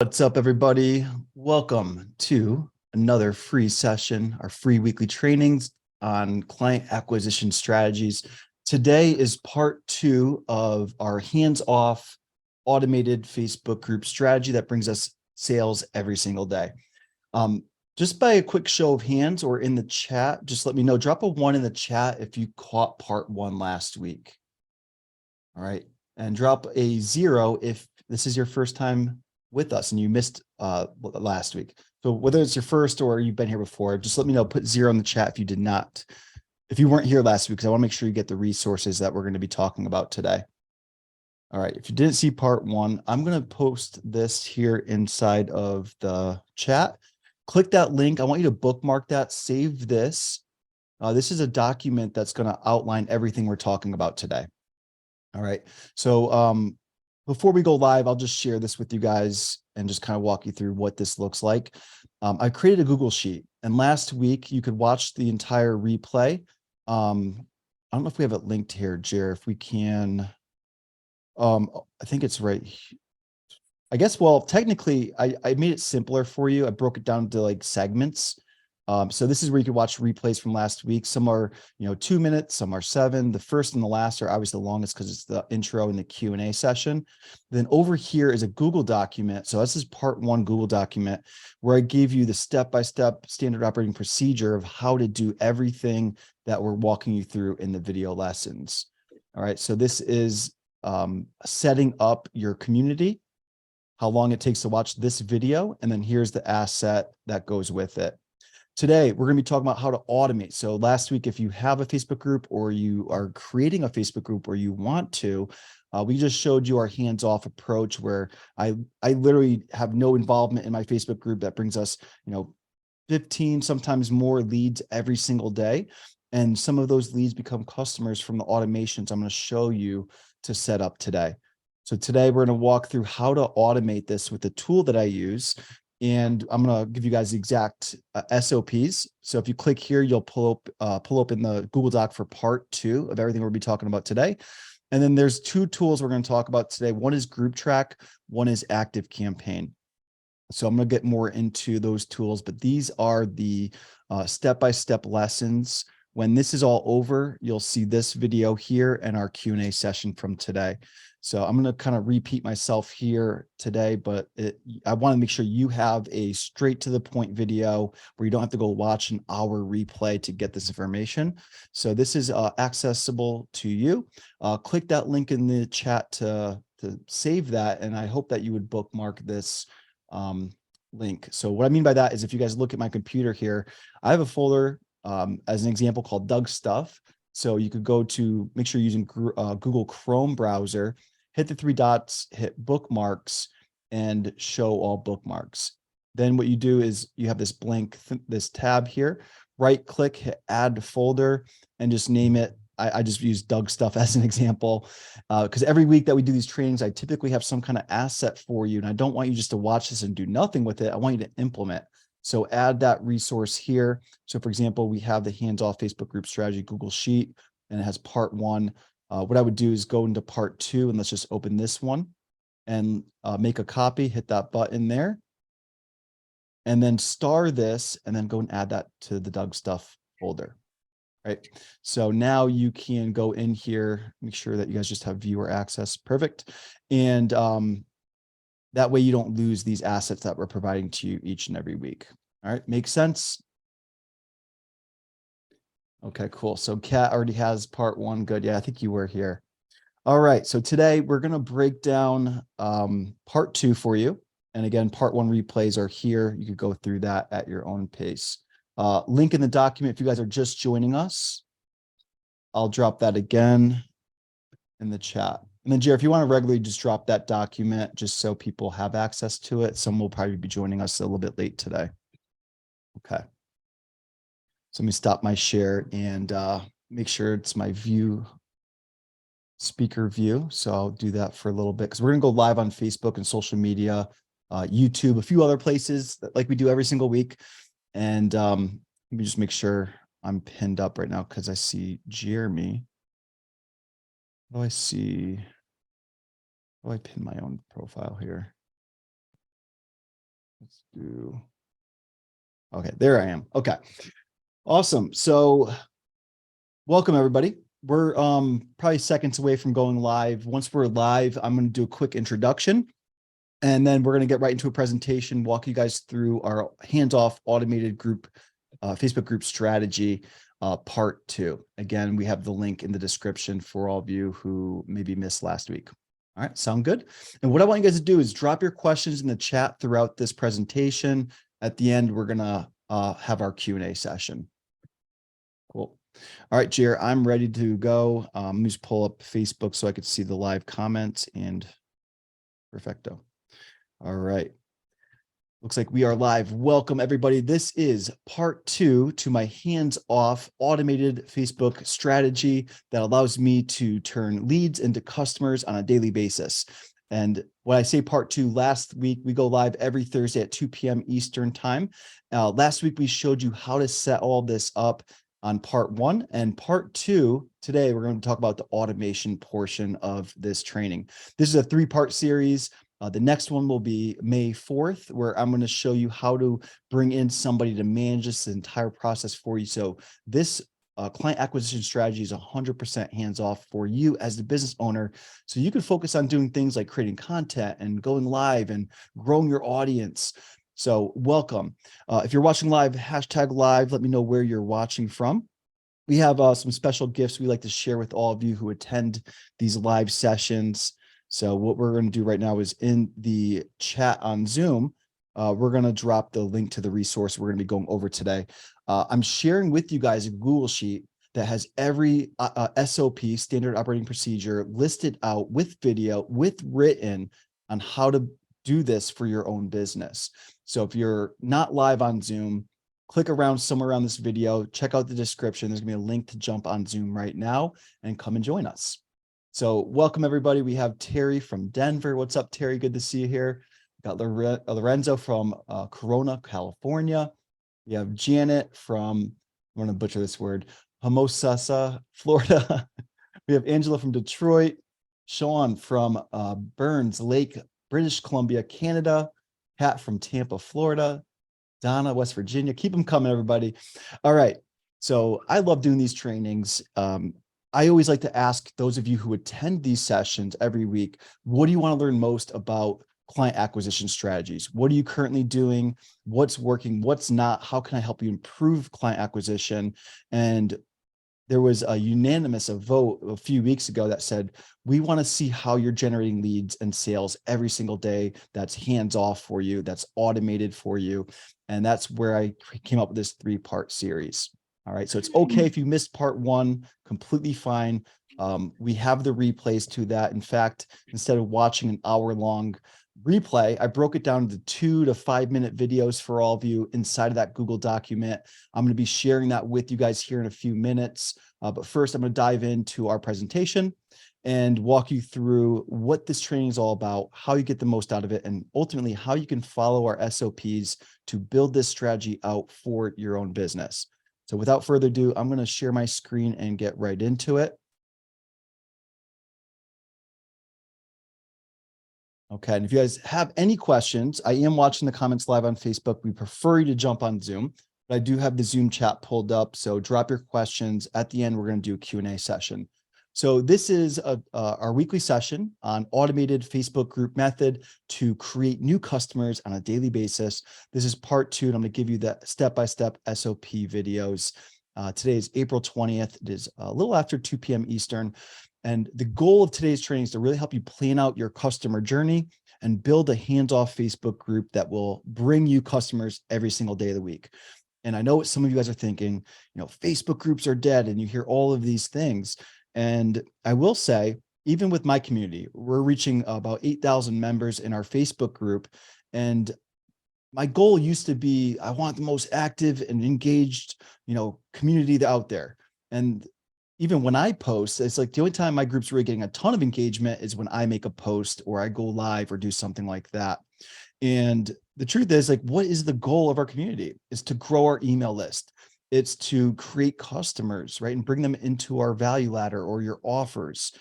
What's up, everybody? Welcome to another free session, our free weekly trainings on client acquisition strategies. Today is part 2 of our hands-off automated Facebook group strategy that brings us sales every single day. Just by a quick show of hands or in the chat, just let me know. Drop a 1 in the chat if you caught part 1 last week. All right. And drop a 0 if this is your first time with us and you missed last week. So whether it's your first or you've been here before, just let me know. Put 0 in the chat if you did not, if you weren't here last week, because I want to make sure you get the resources that we're going to be talking about today. All right. If you didn't see part 1, I'm going to post this here inside of the chat. Click that link. I want you to bookmark that, save this. This is a document that's going to outline everything we're talking about today. All right. So before we go live, I'll just share this with you guys and just kind of walk you through what this looks like. I created a Google Sheet, and last week you could watch the entire replay. I don't know if we have it linked here, Jer, if we can. I think it's right. I guess, well, technically I made it simpler for you. I broke it down to like segments. So this is where you can watch replays from last week. Some are, 2 minutes, some are 7. The first and the last are obviously the longest because it's the intro and the Q&A session. Then over here is a Google document. So this is part 1 Google document where I gave you the step-by-step standard operating procedure of how to do everything that we're walking you through in the video lessons. All right. So this is setting up your community, how long it takes to watch this video, and then here's the asset that goes with it. Today, we're going to be talking about how to automate. So last week, if you have a Facebook group or you are creating a Facebook group or you want to, we just showed you our hands-off approach where I literally have no involvement in my Facebook group that brings us, 15, sometimes more leads every single day. And some of those leads become customers from the automations I'm going to show you to set up today. So today we're going to walk through how to automate this with the tool that I use. And I'm going to give you guys the exact SOPs. So if you click here, you'll pull up in the Google Doc for part 2 of everything we'll be talking about today. And then there's 2 tools we're going to talk about today. One is GroupTrack, one is Active Campaign. So I'm going to get more into those tools, but these are the step-by-step lessons. When this is all over, you'll see this video here and our Q&A session from today. So I'm going to kind of repeat myself here today, but I want to make sure you have a straight to the point video where you don't have to go watch an hour replay to get this information. So this is accessible to you. Click that link in the chat to save that. And I hope that you would bookmark this link. So what I mean by that is if you guys look at my computer here, I have a folder as an example called Doug Stuff. So you could go to, make sure you're using Google Chrome browser, hit the 3 dots, hit bookmarks, and show all bookmarks. Then what you do is you have this blank, this tab here, right click, hit add folder, and just name it. I just use Doug Stuff as an example, because every week that we do these trainings, I typically have some kind of asset for you, and I don't want you just to watch this and do nothing with it. I want you to implement. So add that resource here. So for example, we have the hands-off Facebook group strategy Google Sheet, and it has part 1. What I would do is go into part 2, and let's just open this one and make a copy, hit that button there, and then star this, and then go and add that to the Doug Stuff folder. Right. So now you can go in here, make sure that you guys just have viewer access. Perfect. And that way you don't lose these assets that we're providing to you each and every week. All right. Makes sense. Okay, cool. So Kat already has part 1. Good. Yeah, I think you were here. All right. So today we're going to break down part 2 for you. And again, part 1 replays are here. You could go through that at your own pace. Link in the document if you guys are just joining us. I'll drop that again in the chat. And then, Jerry, if you want to regularly just drop that document just so people have access to it. Some will probably be joining us a little bit late today. Okay. So let me stop my share and make sure it's my speaker view. So I'll do that for a little bit because we're going to go live on Facebook and social media, YouTube, a few other places that, like we do every single week. And let me just make sure I'm pinned up right now because I see Jeremy. What do I see? How do I pin my own profile here? Let's do. Okay, there I am. Okay, awesome. So welcome everybody. We're probably seconds away from going live. Once we're live, I'm going to do a quick introduction, and then we're going to get right into a presentation, walk you guys through our hands-off automated group, Facebook group strategy, part 2. Again, we have the link in the description for all of you who maybe missed last week. All right, sound good? And what I want you guys to do is drop your questions in the chat throughout this presentation. At the end, we're going to have our Q&A session. Cool. All right, Jer, I'm ready to go. Let me just pull up Facebook so I could see the live comments, and perfecto. All right. Looks like we are live. Welcome, everybody. This is part 2 to my hands-off automated Facebook strategy that allows me to turn leads into customers on a daily basis. And when I say part 2, last week, we go live every Thursday at 2 p.m. Eastern time. Last week, we showed you how to set all this up on part 1, and part 2 today, we're going to talk about the automation portion of this training. This is a 3-part series. The next one will be May 4th, where I'm going to show you how to bring in somebody to manage this entire process for you. So this client acquisition strategy is 100% hands-off for you as the business owner. So you can focus on doing things like creating content and going live and growing your audience. So welcome. If you're watching live, hashtag live, let me know where you're watching from. We have some special gifts we like to share with all of you who attend these live sessions. So what we're going to do right now is in the chat on Zoom, we're going to drop the link to the resource we're going to be going over today. I'm sharing with you guys a Google Sheet that has every SOP, standard operating procedure, listed out with video, with written on how to do this for your own business. So if you're not live on Zoom, click around somewhere around this video, check out the description. There's going to be a link to jump on Zoom right now and come and join us. So welcome, everybody. We have Terry from Denver. What's up, Terry? Good to see you here. Got Lorenzo from Corona, California. We have Janet from, I'm going to butcher this word, Homosassa, Florida. We have Angela from Detroit. Sean from Burns Lake, British Columbia, Canada. Pat from Tampa, Florida. Donna, West Virginia. Keep them coming, everybody. All right. So I love doing these trainings. I always like to ask those of you who attend these sessions every week, what do you want to learn most about client acquisition strategies? What are you currently doing? What's working? What's not? How can I help you improve client acquisition? And there was a unanimous vote a few weeks ago that said, we want to see how you're generating leads and sales every single day. That's hands-off for you. That's automated for you. And that's where I came up with this 3-part series. All right. So it's okay if you missed part 1, completely fine. We have the replays to that. In fact, instead of watching an hour-long replay, I broke it down into 2 to 5 minute videos for all of you inside of that Google document. I'm going to be sharing that with you guys here in a few minutes. But first, I'm going to dive into our presentation and walk you through what this training is all about, how you get the most out of it, and ultimately how you can follow our SOPs to build this strategy out for your own business. So without further ado, I'm going to share my screen and get right into it. Okay, and if you guys have any questions, I am watching the comments live on Facebook. We prefer you to jump on Zoom, but I do have the Zoom chat pulled up. So drop your questions. At the end, we're going to do a Q&A session. So this is our weekly session on automated Facebook group method to create new customers on a daily basis. This is part 2, and I'm going to give you the step-by-step SOP videos. Today is April 20th. It is a little after 2 p.m. Eastern. And the goal of today's training is to really help you plan out your customer journey and build a hands-off Facebook group that will bring you customers every single day of the week. And I know what some of you guys are thinking, Facebook groups are dead, and you hear all of these things. And I will say, even with my community, we're reaching about 8,000 members in our Facebook group. And my goal used to be, I want the most active and engaged, community out there. And even when I post, it's like the only time my group's really getting a ton of engagement is when I make a post or I go live or do something like that. And the truth is, what is the goal of our community? Is to grow our email list. It's to create customers, right? And bring them into our value ladder or your offers.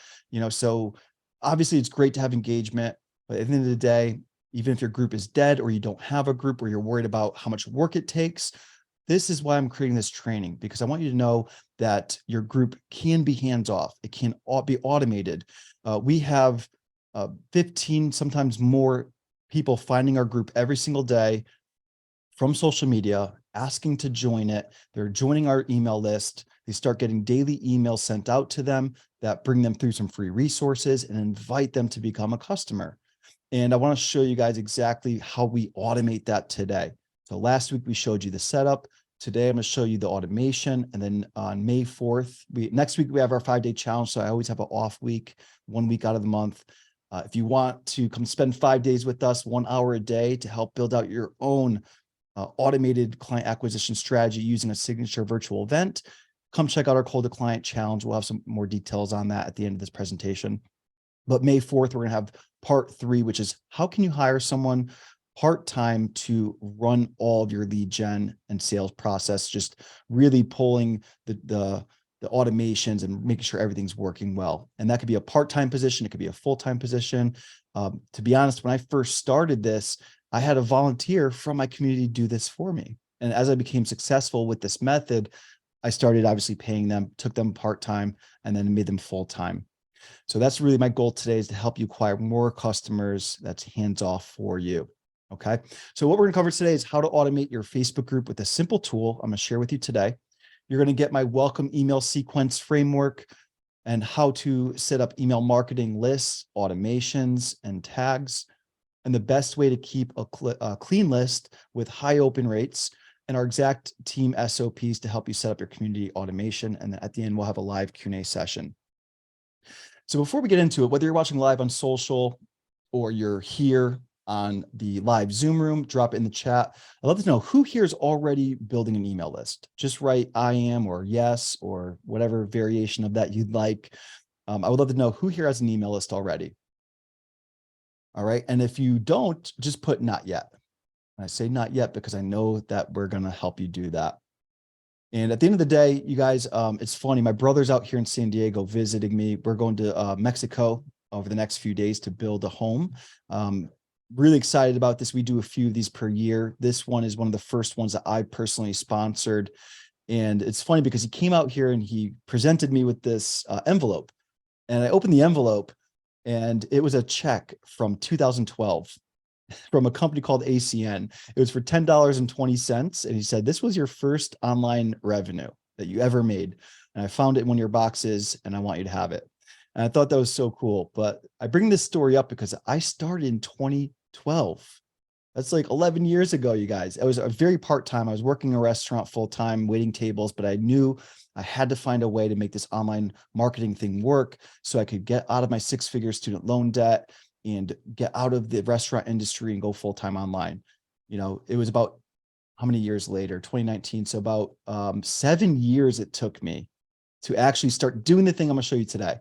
So obviously it's great to have engagement, but at the end of the day, even if your group is dead or you don't have a group or you're worried about how much work it takes. This is why I'm creating this training, because I want you to know that your group can be hands-off. It can all be automated. We have 15, sometimes more people finding our group every single day from social media, asking to join it. They're joining our email list. They start getting daily emails sent out to them that bring them through some free resources and invite them to become a customer. And I want to show you guys exactly how we automate that today. So last week we showed you the setup. Today I'm going to show you the automation. And then on May 4th, next week we have our 5-day challenge. So I always have an off week, 1 week out of the month. If you want to come spend 5 days with us, 1 hour a day to help build out your own automated client acquisition strategy using a signature virtual event, come check out our Cold to Client challenge. We'll have some more details on that at the end of this presentation. But May 4th, we're going to have part 3, which is how can you hire someone part-time to run all of your lead gen and sales process, just really pulling the automations and making sure everything's working well. And that could be a part-time position. It could be a full-time position. To be honest, when I first started this, I had a volunteer from my community do this for me. And as I became successful with this method, I started obviously paying them, took them part-time, and then made them full-time. So that's really my goal today, is to help you acquire more customers that's hands-off for you. Okay. So what we're going to cover today is how to automate your Facebook group with a simple tool I'm going to share with you today. You're going to get my welcome email sequence framework and how to set up email marketing lists, automations, and tags, and the best way to keep a clean list with high open rates, and our exact team SOPs to help you set up your community automation. And then at the end, we'll have a live Q&A session. So before we get into it, whether you're watching live on social or you're here on the live Zoom room, drop it in the chat. I'd love to know who here is already building an email list. Just write I am or yes or whatever variation of that you'd like. I would love to know who here has an email list already. All right. And if you don't, just put not yet. And I say not yet because I know that we're going to help you do that. And at the end of the day, you guys, it's funny. My brother's out here in San Diego visiting me. We're going to Mexico over the next few days to build a home. Really excited about this. We do a few of these per year. This one is one of the first ones that I personally sponsored. And it's funny because he came out here and he presented me with this envelope. And I opened the envelope and it was a check from 2012 from a company called ACN. It was for $10.20. And he said, this was your first online revenue that you ever made. And I found it in one of your boxes and I want you to have it. And I thought that was so cool. But I bring this story up because I started in 2012. That's like 11 years ago, you guys. I was a very part-time. I was working in a restaurant full-time, waiting tables, but I knew I had to find a way to make this online marketing thing work so I could get out of my 6-figure student loan debt and get out of the restaurant industry and go full-time online. You know, it was about how many years later, 2019. So about 7 years it took me to actually start doing the thing I'm gonna show you today.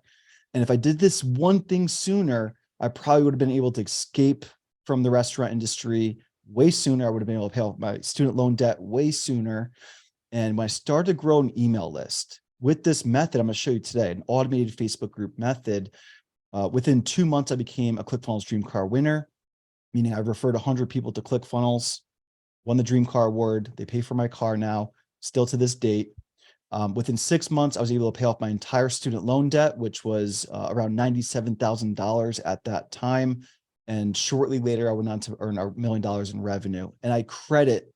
And if I did this one thing sooner, I probably would have been able to escape from the restaurant industry way sooner. I would have been able to pay off my student loan debt way sooner. And when I started to grow an email list with this method I'm going to show you today, an automated Facebook group method, within 2 months, I became a ClickFunnels Dream Car winner, meaning I referred 100 people to ClickFunnels, won the Dream Car Award. They pay for my car now, still to this date. Within 6 months, I was able to pay off my entire student loan debt, which was around $97,000 at that time. And shortly later, I went on to earn $1 million in revenue. And I credit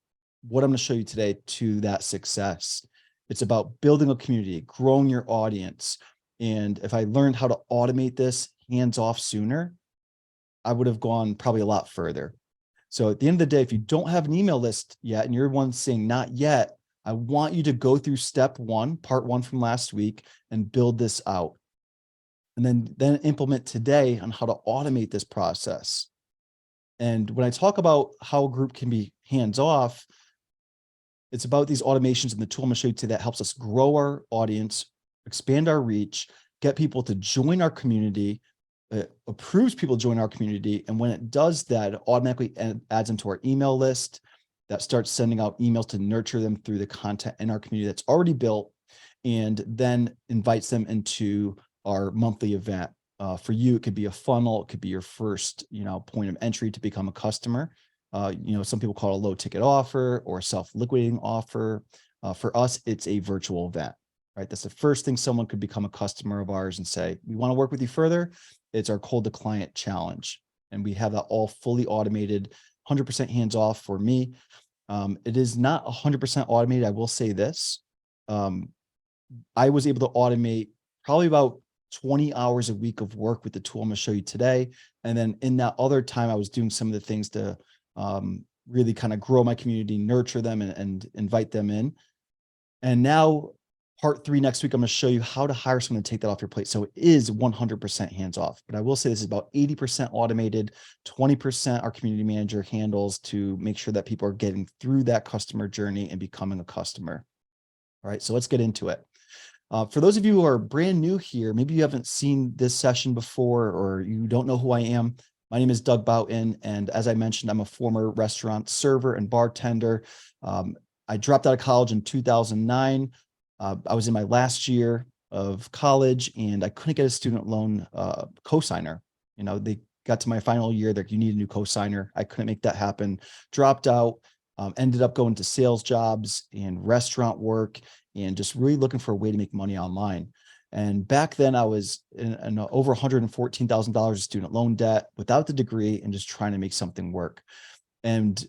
what I'm going to show you today to that success. It's about building a community, growing your audience. And if I learned how to automate this hands off sooner, I would have gone probably a lot further. So at the end of the day, if you don't have an email list yet, and you're one saying not yet, I want you to go through step 1, part 1 from last week, and build this out. And then implement today on how to automate this process. And when I talk about how a group can be hands-off, it's about these automations and the tool I'm going to show you today that helps us grow our audience, expand our reach, get people to join our community, approves people to join our community. And when it does that, it automatically adds them to our email list that starts sending out emails to nurture them through the content in our community that's already built, and then invites them into our monthly event, For you, it could be a funnel. It could be your first, point of entry to become a customer. Some people call it a low ticket offer or a self-liquidating offer. For us, it's a virtual event, right? That's the first thing someone could become a customer of ours and say, we want to work with you further. It's our cold to client challenge. And we have that all fully automated, 100% hands off for me. It is not 100% automated. I will say this. I was able to automate probably about 20 hours a week of work with the tool I'm going to show you today. And then in that other time, I was doing some of the things to really kind of grow my community, nurture them, and invite them in. And now part 3 next week, I'm going to show you how to hire someone to take that off your plate. So it is 100% hands off, but I will say this is about 80% automated, 20% our community manager handles to make sure that people are getting through that customer journey and becoming a customer. All right, so let's get into it. For those of you who are brand new here, maybe you haven't seen this session before, or you don't know who I am. My name is Doug Boughton, and as I mentioned, I'm a former restaurant server and bartender. I dropped out of college in 2009. I was in my last year of college, and I couldn't get a student loan cosigner. They got to my final year, they're like, you need a new cosigner. I couldn't make that happen. Dropped out. Ended up going to sales jobs and restaurant work and just really looking for a way to make money online. And back then I was in over $114,000 of student loan debt without the degree and just trying to make something work. And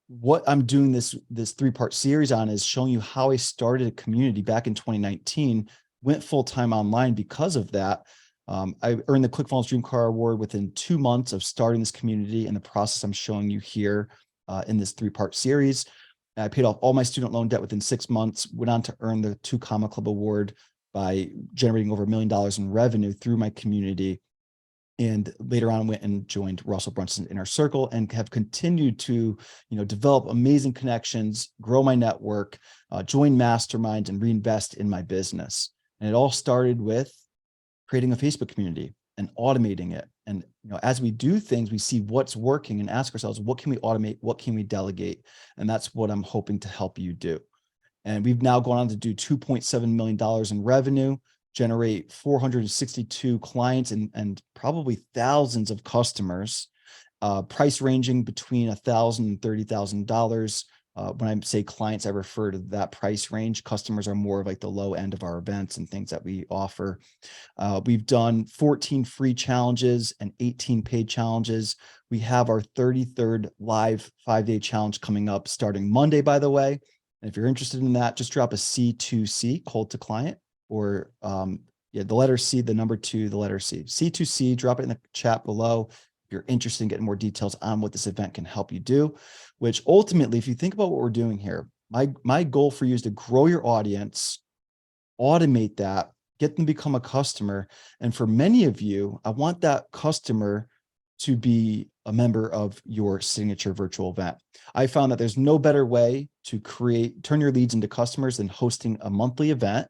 what I'm doing this 3-part series on is showing you how I started a community back in 2019, went full-time online because of that. I earned the ClickFunnels Dream Car Award within 2 months of starting this community, and the process I'm showing you here in this 3-part series. I paid off all my student loan debt within 6 months, went on to earn the 2 Comma Club Award by generating over $1 million in revenue through my community. And later on went and joined Russell Brunson's Inner Circle and have continued to, develop amazing connections, grow my network, join masterminds, and reinvest in my business. And it all started with creating a Facebook community and automating it. And as we do things, we see what's working and ask ourselves, what can we automate? What can we delegate? And that's what I'm hoping to help you do. And we've now gone on to do $2.7 million in revenue, generate 462 clients and probably thousands of customers, price ranging between $1,000 and $30,000. When I say clients, I refer to that price range. Customers are more of like the low end of our events and things that we offer. We've done 14 free challenges and 18 paid challenges. We have our 33rd live 5-day challenge coming up starting Monday, by the way. And if you're interested in that, just drop a C2C, cold to client, or the letter C, the number 2, the letter C. C2C, drop it in the chat below if you're interested in getting more details on what this event can help you do, which ultimately, if you think about what we're doing here, my goal for you is to grow your audience, automate that, get them to become a customer. And for many of you, I want that customer to be a member of your signature virtual event. I found that there's no better way to turn your leads into customers than hosting a monthly event.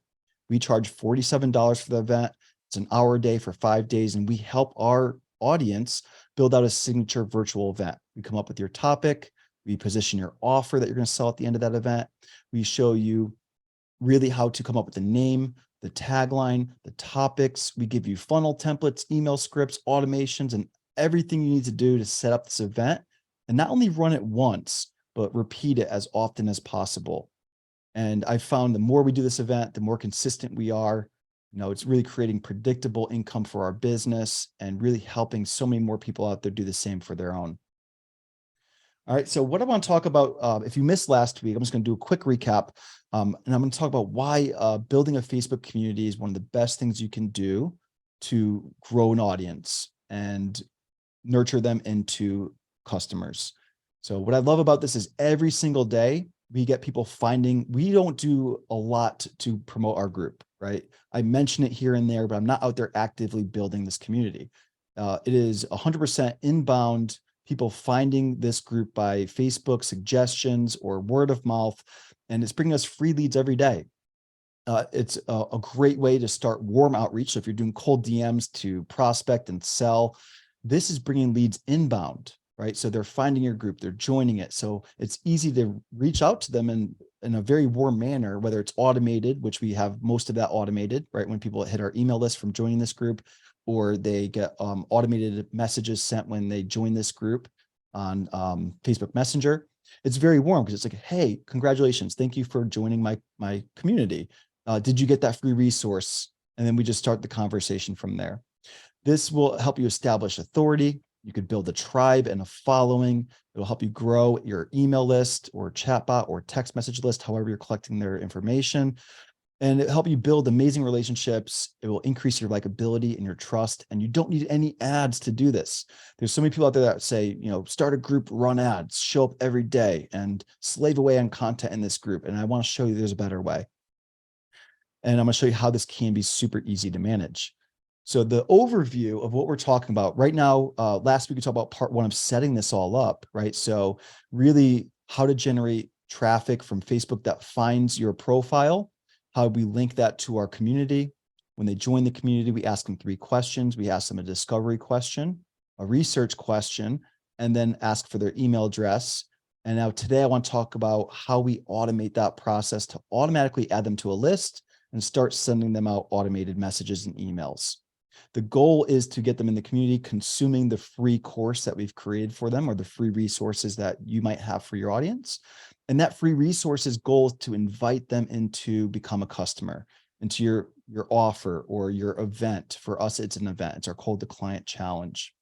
We charge $47 for the event. It's an hour a day for 5 days, and we help our audience build out a signature virtual event. We come up with your topic. We position your offer that you're going to sell at the end of that event. We show you really how to come up with the name, the tagline, the topics. We give you funnel templates, email scripts, automations, and everything you need to do to set up this event and not only run it once, but repeat it as often as possible. And I found the more we do this event, the more consistent we are. It's really creating predictable income for our business and really helping so many more people out there do the same for their own. All right, so what I want to talk about, if you missed last week, I'm just going to do a quick recap, and I'm going to talk about why building a Facebook community is one of the best things you can do to grow an audience and nurture them into customers. So what I love about this is every single day we get people we don't do a lot to promote our group, right? I mention it here and there, but I'm not out there actively building this community. It is 100% inbound, people finding this group by Facebook suggestions or word of mouth, and it's bringing us free leads every day. It's a great way to start warm outreach. So if you're doing cold DMs to prospect and sell, this is bringing leads inbound, right? So they're finding your group, they're joining it. So it's easy to reach out to them in a very warm manner, whether it's automated, which we have most of that automated, right? When people hit our email list from joining this group, or they get automated messages sent when they join this group on Facebook Messenger. It's very warm because it's like, hey, congratulations. Thank you for joining my community. Did you get that free resource? And then we just start the conversation from there. This will help you establish authority. You could build a tribe and a following. It'll help you grow your email list or chatbot or text message list, however you're collecting their information. And it'll help you build amazing relationships. It will increase your likability and your trust. And you don't need any ads to do this. There's so many people out there that say, start a group, run ads, show up every day and slave away on content in this group. And I want to show you there's a better way. And I'm going to show you how this can be super easy to manage. So the overview of what we're talking about right now, last week we talked about part one of setting this all up, right? So really how to generate traffic from Facebook that finds your profile, how we link that to our community. When they join the community, we ask them 3 questions. We ask them a discovery question, a research question, and then ask for their email address. And now today I want to talk about how we automate that process to automatically add them to a list and start sending them out automated messages and emails. The goal is to get them in the community consuming the free course that we've created for them or the free resources that you might have for your audience. And that free resources goal is to invite them into become a customer, into your offer or your event. For us, it's an event. It's our Cold to Client Challenge.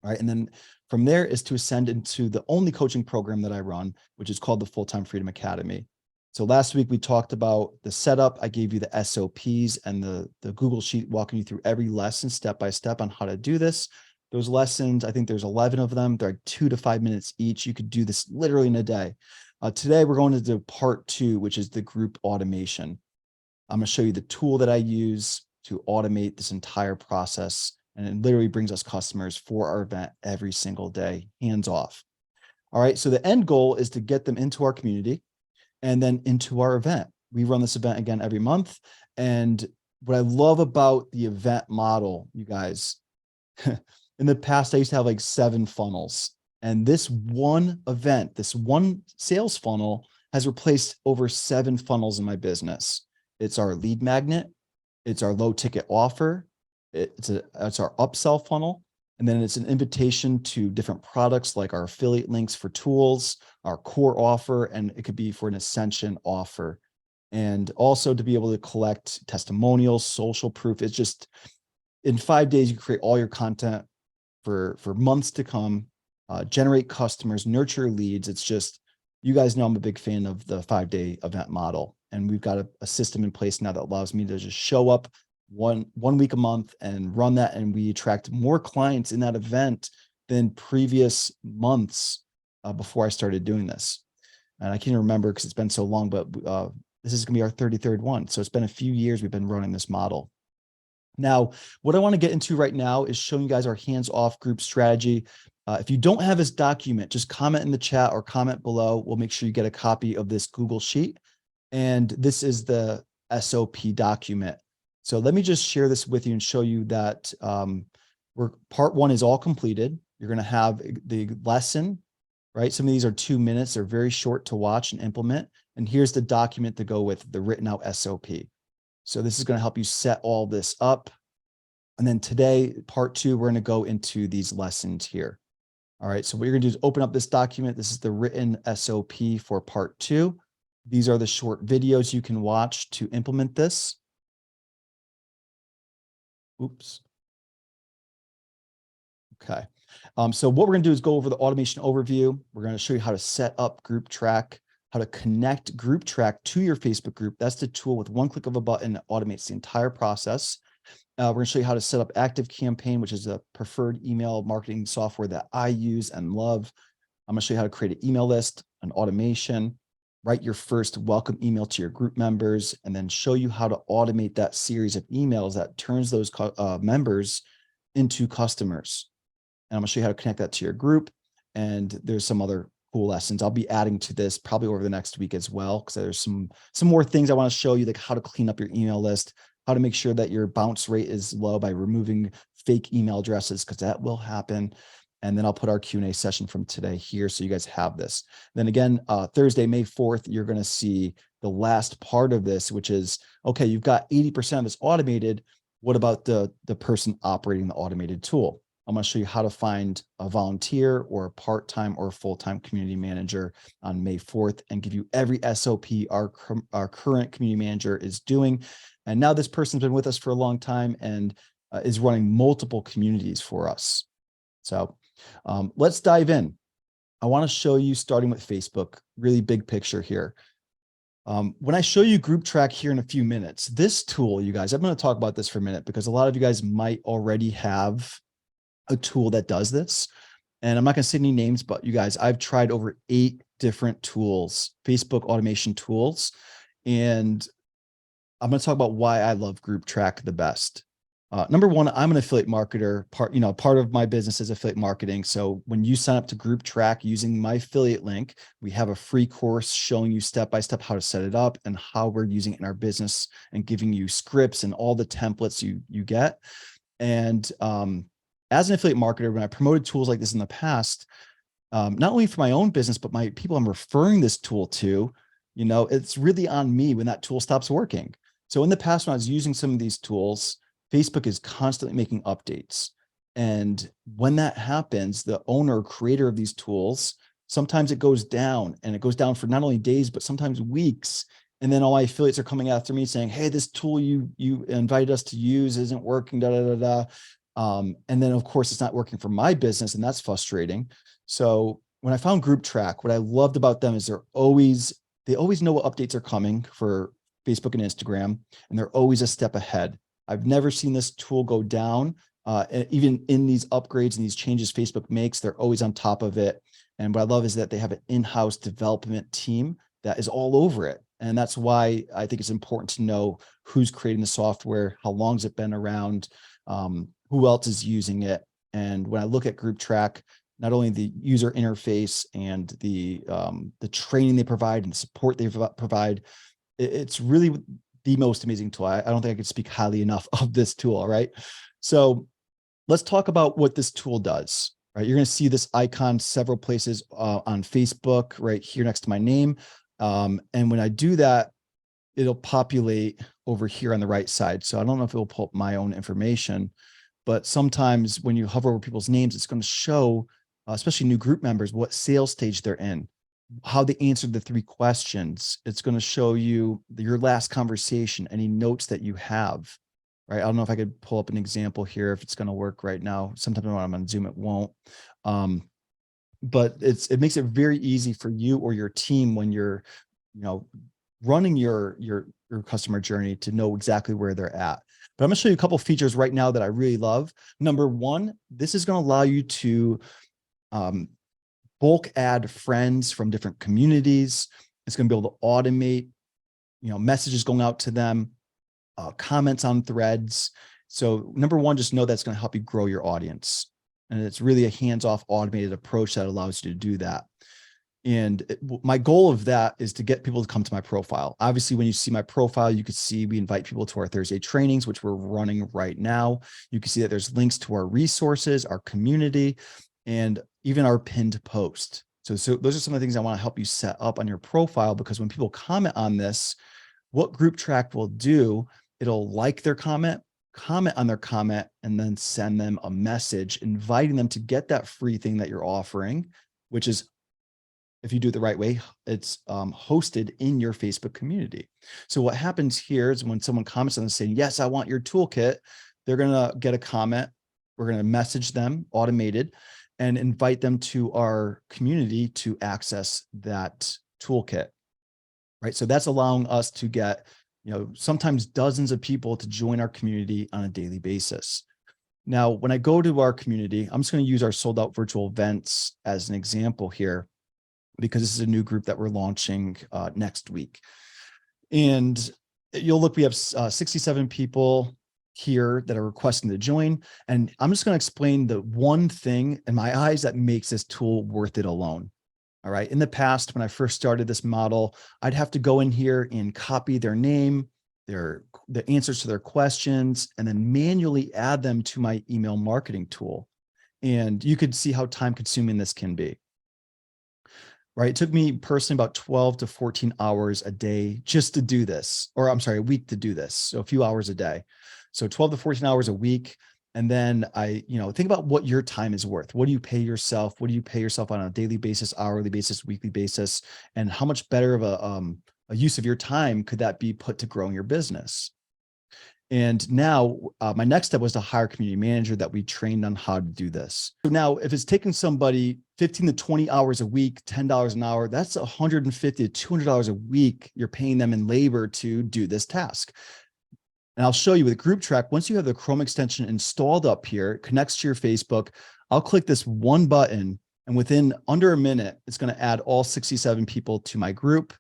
Right. And then from there is to ascend into the only coaching program that I run, which is called the Full-Time Freedom Academy. So last week we talked about the setup. I gave you the SOPs and the Google Sheet walking you through every lesson step by step on how to do this. Those lessons, I think there's 11 of them. They're 2 to 5 minutes each. You could do this literally in a day. Today we're going to do part 2, which is the group automation. I'm going to show you the tool that I use to automate this entire process. And it literally brings us customers for our event every single day, hands off. All right. So the end goal is to get them into our community and then into our event. We run this event again every month. And what I love about the event model, you guys, in the past, I used to have like 7 funnels. And this one event, this one sales funnel has replaced over 7 funnels in my business. It's our lead magnet. It's our low ticket offer. It's our upsell funnel. And then it's an invitation to different products like our affiliate links for tools, our core offer, and it could be for an ascension offer. And also to be able to collect testimonials, social proof. It's just in 5 days, you create all your content for months to come, generate customers, nurture leads. It's just, you guys know I'm a big fan of the 5-day event model. And we've got a system in place now that allows me to just show up one week a month and run that. And we attract more clients in that event than previous months before I started doing this. And I can't remember because it's been so long, but this is going to be our 33rd one. So it's been a few years we've been running this model. Now, what I want to get into right now is showing you guys our hands-off group strategy. If you don't have this document, just comment in the chat or comment below. We'll make sure you get a copy of this Google Sheet. And this is the SOP document. So let me just share this with you and show you that part 1 is all completed. You're going to have the lesson, right? Some of these are 2 minutes. They're very short to watch and implement. And here's the document to go with the written out SOP. So this is going to help you set all this up. And then today, part 2, we're going to go into these lessons here. All right. So what you're going to do is open up this document. This is the written SOP for part 2. These are the short videos you can watch to implement this. Oops. Okay. So what we're going to do is go over the automation overview. We're going to show you how to set up GroupTrack, how to connect GroupTrack to your Facebook group. That's the tool with one click of a button that automates the entire process. We're going to show you how to set up ActiveCampaign, which is a preferred email marketing software that I use and love. I'm going to show you how to create an email list, an automation, write your first welcome email to your group members, and then show you how to automate that series of emails that turns those members into customers. And I'm going to show you how to connect that to your group. And there's some other cool lessons I'll be adding to this probably over the next week as well, because there's some more things I want to show you, like how to clean up your email list, how to make sure that your bounce rate is low by removing fake email addresses, because that will happen. And then I'll put our Q&A session from today here so you guys have this. Then again, Thursday, May 4th, you're going to see the last part of this, which is, okay, you've got 80% of this automated. What about the person operating the automated tool? I'm going to show you how to find a volunteer or a part-time or full-time community manager on May 4th and give you every SOP our current community manager is doing. And now this person's been with us for a long time and is running multiple communities for us. So let's dive in. I want to show you, starting with Facebook, really big picture here. When I show you GroupTrack here in a few minutes, this tool, you guys, I'm going to talk about this for a minute because a lot of you guys might already have a tool that does this. And I'm not going to say any names, but you guys, I've tried over 8 different tools, Facebook automation tools. And I'm going to talk about why I love GroupTrack the best. Number one, I'm an affiliate marketer. Part of my business is affiliate marketing. So when you sign up to GroupTrack using my affiliate link, we have a free course showing you step-by-step how to set it up and how we're using it in our business and giving you scripts and all the templates you get. And as an affiliate marketer, when I promoted tools like this in the past, not only for my own business, but my people I'm referring this tool to, it's really on me when that tool stops working. So in the past, when I was using some of these tools, Facebook is constantly making updates. And when that happens, the owner or creator of these tools, sometimes it goes down, and it goes down for not only days, but sometimes weeks. And then all my affiliates are coming after me saying, hey, this tool you invited us to use isn't working, da, da, da, da. And then of course it's not working for my business, and that's frustrating. So when I found GroupTrack, what I loved about them is they always know what updates are coming for Facebook and Instagram, and they're always a step ahead. I've never seen this tool go down. Even in these upgrades and these changes Facebook makes, they're always on top of it. And what I love is that they have an in-house development team that is all over it. And that's why I think it's important to know who's creating the software, how long has it been around, who else is using it. And when I look at GroupTrack, not only the user interface and the training they provide and the support they provide, it's really the most amazing tool. I don't think I could speak highly enough of this tool. All right. So let's talk about what this tool does. Right. You're going to see this icon several places on Facebook, right here next to my name. And when I do that, it'll populate over here on the right side. So I don't know if it will pull up my own information, but sometimes when you hover over people's names, it's going to show, especially new group members, what sales stage they're in, how they answered the 3 questions. It's going to show you your last conversation, any notes that you have, right? I don't know if I could pull up an example here, if it's going to work right now. Sometimes when I'm on Zoom, it won't. But it makes it very easy for you or your team when you're, running your customer journey to know exactly where they're at. But I'm going to show you a couple of features right now that I really love. Number one, this is going to allow you to bulk add friends from different communities. It's going to be able to automate, messages going out to them, comments on threads. So number one, just know that's going to help you grow your audience. And it's really a hands-off automated approach that allows you to do that. And my goal of that is to get people to come to my profile. Obviously, when you see my profile, you can see we invite people to our Thursday trainings, which we're running right now. You can see that there's links to our resources, our community, and even our pinned post. So those are some of the things I want to help you set up on your profile, because when people comment on this, what GroupTrack will do, it'll like their comment on their comment, and then send them a message inviting them to get that free thing that you're offering, which is, if you do it the right way, it's hosted in your Facebook community. So what happens here is when someone comments on this saying, yes, I want your toolkit, they're going to get a comment. We're going to message them automated and invite them to our community to access that toolkit, right? So that's allowing us to get, sometimes dozens of people to join our community on a daily basis. Now, when I go to our community, I'm just going to use our sold out virtual events as an example here, because this is a new group that we're launching next week. And you'll look, we have 67 people here that are requesting to join. And I'm just going to explain the one thing in my eyes that makes this tool worth it alone. All right. In the past, when I first started this model, I'd have to go in here and copy their name, the answers to their questions, and then manually add them to my email marketing tool. And you could see how time consuming this can be. right? It took me personally about 12 to 14 hours a day just to do this, or I'm sorry, a week to do this. So a few hours a day. So 12 to 14 hours a week. And then think about what your time is worth. What do you pay yourself? What do you pay yourself on a daily basis, hourly basis, weekly basis? And how much better of a use of your time could that be put to growing your business? And now my next step was to hire a community manager that we trained on how to do this. So now if it's taking somebody 15 to 20 hours a week, $10 an hour, that's $150 to $200 a week you're paying them in labor to do this task. And I'll show you with GroupTrack, once you have the Chrome extension installed up here, it connects to your Facebook. I'll click this one button, and within under a minute, it's going to add all 67 people to my group.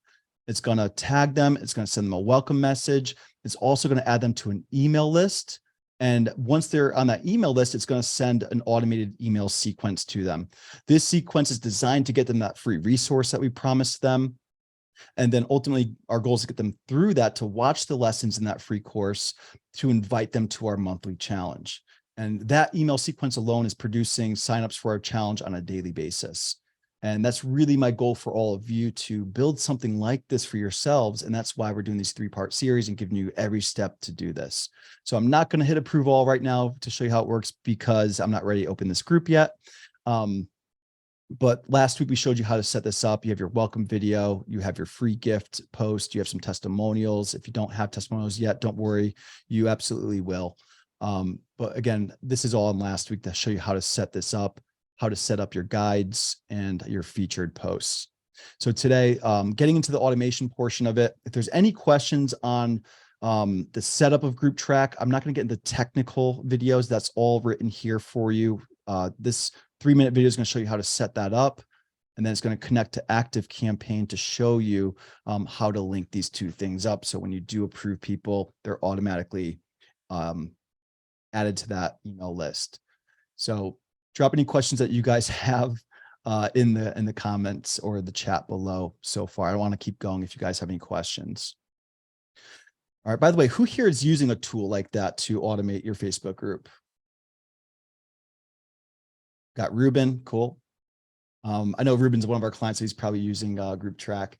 It's going to tag them. It's going to send them a welcome message. It's also going to add them to an email list. And once they're on that email list, it's going to send an automated email sequence to them. This sequence is designed to get them that free resource that we promised them. And then ultimately our goal is to get them through that, to watch the lessons in that free course, to invite them to our monthly challenge. And that email sequence alone is producing signups for our challenge on a daily basis. And that's really my goal for all of you, to build something like this for yourselves. And that's why we're doing these 3-part series and giving you every step to do this. So I'm not going to hit approve all right now to show you how it works, because I'm not ready to open this group yet. But last week we showed you how to set this up. You have your welcome video, you have your free gift post, you have some testimonials. If you don't have testimonials yet, don't worry, you absolutely will. But again, this is all in last week to show you how to set this up, how to set up your guides and your featured posts. So today, getting into the automation portion of it, if there's any questions on the setup of GroupTrack, I'm not going to get into technical videos. That's all written here for you. This 3-minute video is going to show you how to set that up, and then it's going to connect to ActiveCampaign to show you how to link these two things up. So when you do approve people, they're automatically added to that email list. So drop any questions that you guys have in the comments or the chat below so far. I want to keep going if you guys have any questions. All right. By the way, who here is using a tool like that to automate your Facebook group? Got Ruben, cool. I know Ruben's one of our clients, so he's probably using GroupTrack.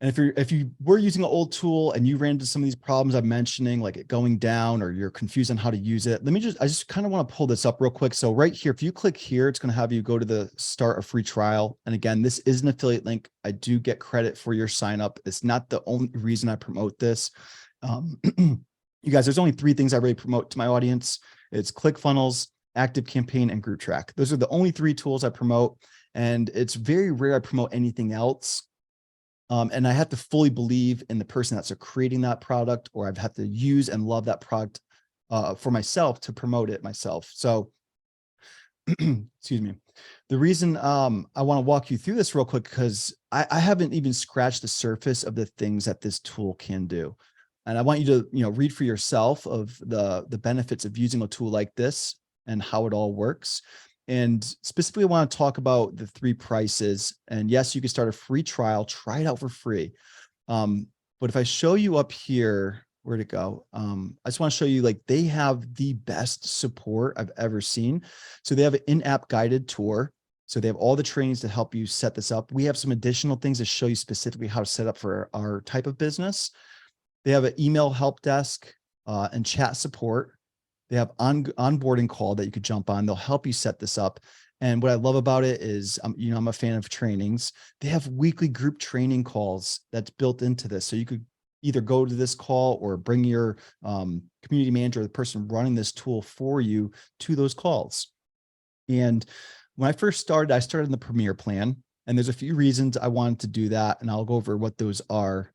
And if you were using an old tool and you ran into some of these problems I'm mentioning, like it going down, or you're confused on how to use it, I just kind of want to pull this up real quick. So right here, if you click here, it's going to have you go to the start a free trial. And again, this is an affiliate link. I do get credit for your sign up. It's not the only reason I promote this. You guys, there's only 3 things I really promote to my audience. It's ClickFunnels, ActiveCampaign, and GroupTrack. Those are the only 3 tools I promote, and it's very rare I promote anything else. And I have to fully believe in the person that's creating that product, or I've had to use and love that product for myself to promote it myself. So, excuse me. The reason I want to walk you through this real quick, because I haven't even scratched the surface of the things that this tool can do. And I want you to, read for yourself of the benefits of using a tool like this and how it all works. And specifically, I want to talk about the 3 prices. And yes, you can start a free trial, try it out for free. But if I show you up here, where'd it go? I just want to show you, like, they have the best support I've ever seen. So they have an in-app guided tour. So they have all the trainings to help you set this up. We have some additional things to show you specifically how to set up for our type of business. They have an email help desk and chat support. They have onboarding call that you could jump on. They'll help you set this up. And what I love about it is, I'm a fan of trainings. They have weekly group training calls that's built into this. So you could either go to this call or bring your community manager, or the person running this tool for you, to those calls. And when I first started, I started in the Premier plan, and there's a few reasons I wanted to do that, and I'll go over what those are.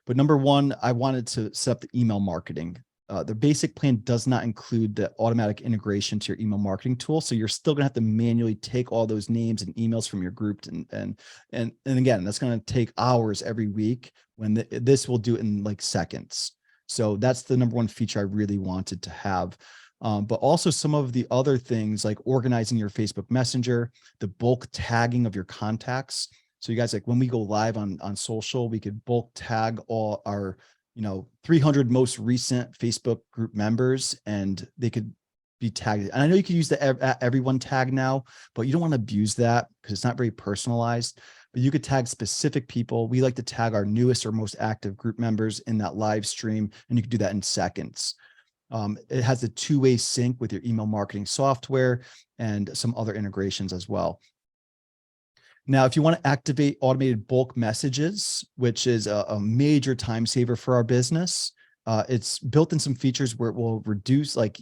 But number 1, I wanted to set up the email marketing. The basic plan does not include the automatic integration to your email marketing tool. So you're still gonna have to manually take all those names and emails from your group. And again, that's gonna take hours every week, when this will do it in like seconds. So that's the number 1 feature I really wanted to have. But also some of the other things, like organizing your Facebook Messenger, the bulk tagging of your contacts. So you guys, like, when we go live on social, we could bulk tag all our 300 most recent Facebook group members, and they could be tagged. And I know you can use the everyone tag now, but you don't want to abuse that because it's not very personalized. But you could tag specific people. We like to tag our newest or most active group members in that live stream, and you can do that in seconds. It has a two-way sync with your email marketing software and some other integrations as well. Now, if you want to activate automated bulk messages, which is a major time saver for our business, it's built in some features where it will reduce, like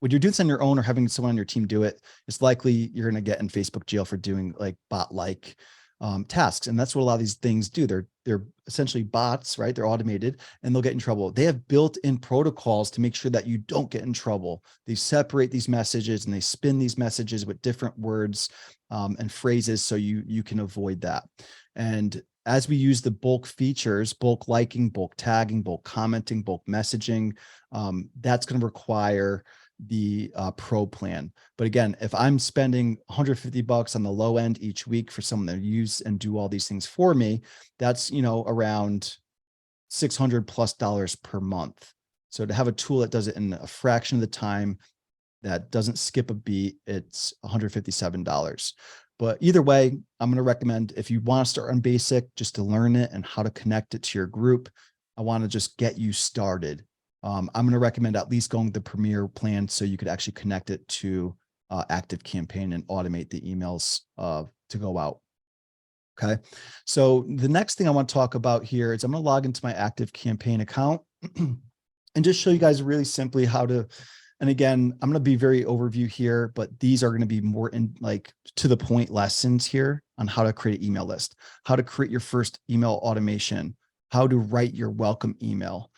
when you're doing this on your own or having someone on your team do it, it's likely you're going to get in Facebook jail for doing like bot-like tasks. And that's what a lot of these things do. They're essentially bots, right? They're automated and they'll get in trouble. They have built-in protocols to make sure that you don't get in trouble. They separate these messages and they spin these messages with different words and phrases so you can avoid that. And as we use the bulk features, bulk liking, bulk tagging, bulk commenting, bulk messaging, that's going to require the pro plan. But again, if I'm spending $150 on the low end each week for someone to use and do all these things for me, that's, around $600+ per month. So to have a tool that does it in a fraction of the time, that doesn't skip a beat, it's $157. But either way, I'm going to recommend, if you want to start on basic, just to learn it and how to connect it to your group, I want to just get you started. I'm going to recommend at least going the Premier plan so you could actually connect it to ActiveCampaign and automate the emails to go out. Okay. So the next thing I want to talk about here is I'm going to log into my ActiveCampaign account and just show you guys really simply how to, and again, I'm going to be very overview here, but these are going to be more in like to the point lessons here on how to create an email list, how to create your first email automation, how to write your welcome email,